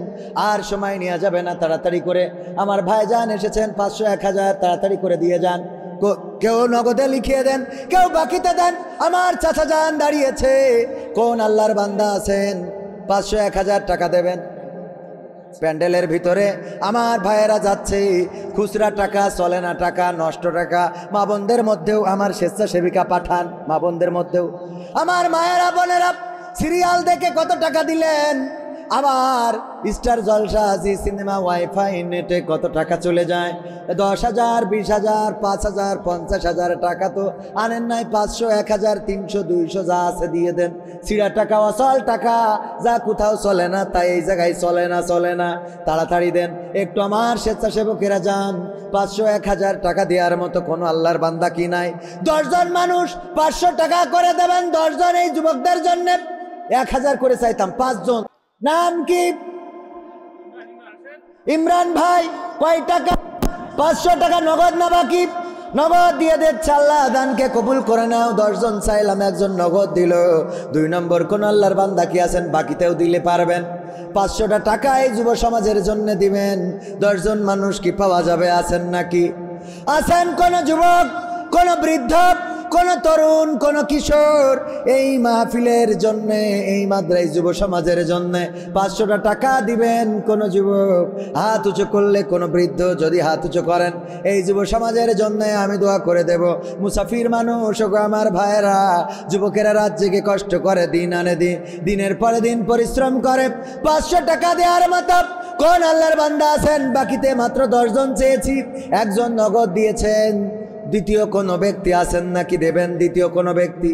আর সময় নেওয়া যাবে না, তাড়াতাড়ি করে। আমার ভাইজান এসেছেন, 500, 1000 তাড়াতাড়ি করে দিয়ে যান। কেউ নগদে লিখিয়ে দেন, কেউ বাকিতে দেন। আমার চাচা যান দাঁড়িয়েছে, কোন আল্লাহর বান্দা আছেন 500, 1000 টাকা দেবেন? প্যান্ডেলের ভিতরে আমার ভাইয়েরা যাচ্ছে, খুচরা টাকা চলে না, টাকা নষ্ট টাকা। মা বোনদের মধ্যেও আমার স্বেচ্ছাসেবিকা পাঠান, মা বোনদের মধ্যেও। আমার মায়েরা বোনেরা সিরিয়াল দেখে কত টাকা দিলেন? আবার স্টার জলসা, জি সিনেমা, ওয়াইফাই, নেটে কত টাকা চলে যায়? 10,000, 20,000, 5,000, 50,000 টাকা তো আনেন নাই। 500, 1000, 300, 200 যা আছে দিয়ে দেন। ছিঁড়া টাকা, অচল টাকা, যা কোথাও চলে না, তাই এই জায়গায় চলে না। তাড়াতাড়ি দেন একটু। আমার স্বেচ্ছাসেবকেরা যান, 500, 1000 টাকা দেওয়ার মতো কোনো আল্লাহর বান্দা কি নাই? 10 জন মানুষ 500 টাকা করে দেবেন, 10 জন। এই যুবকদের জন্য 1000 করে চাইতাম, 5 জন। নাম কি? ইমরান ভাই। কয় টাকা? 500 টাকা নগদ না বাকি? নগদ দিয়ে দিচ্ছে। আল্লাহ দানকে কবুল করে নাও। 10 জন চাইলাম, 1 জন নগদ দিল। 2 নম্বর কোন আল্লাহর বান্দা কি আছেন? বাকিতেও দিলে পারবেন। 500টা টাকা এই যুব সমাজের জন্য দিবেন। 10 জন মানুষ কি পাওয়া যাবে? আছেন নাকি? আছেন কোন যুবক, কোন বৃদ্ধ, কোন তরুণ, কোন কিশোর এই মাহফিলের জন্যে, এই মাদ্রাজ যুব সমাজের জন্যে 500টা টাকা দিবেন। কোন যুবক হাত উঁচু করলে, কোন বৃদ্ধ যদি হাত উঁচু করেন, এই যুব সমাজের জন্যে আমি দোয়া করে দেব। মুসাফির মানুষ ও আমার ভাইয়েরা, যুবকেরা রাত জেগে কষ্ট করে, দিন আনে দিনের পরে দিন পরিশ্রম করে, 500 টাকা দেওয়ার মতো কোন আল্লাহর বান্দা আছেন? বাকিতে মাত্র 10 জন চেয়েছি, একজন নগদ দিয়েছেন। দ্বিতীয় কোনো ব্যক্তি আছেন নাকি দেবেন? দ্বিতীয় কোনো ব্যক্তি?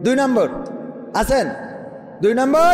2 নম্বর আছেন? 2 নম্বর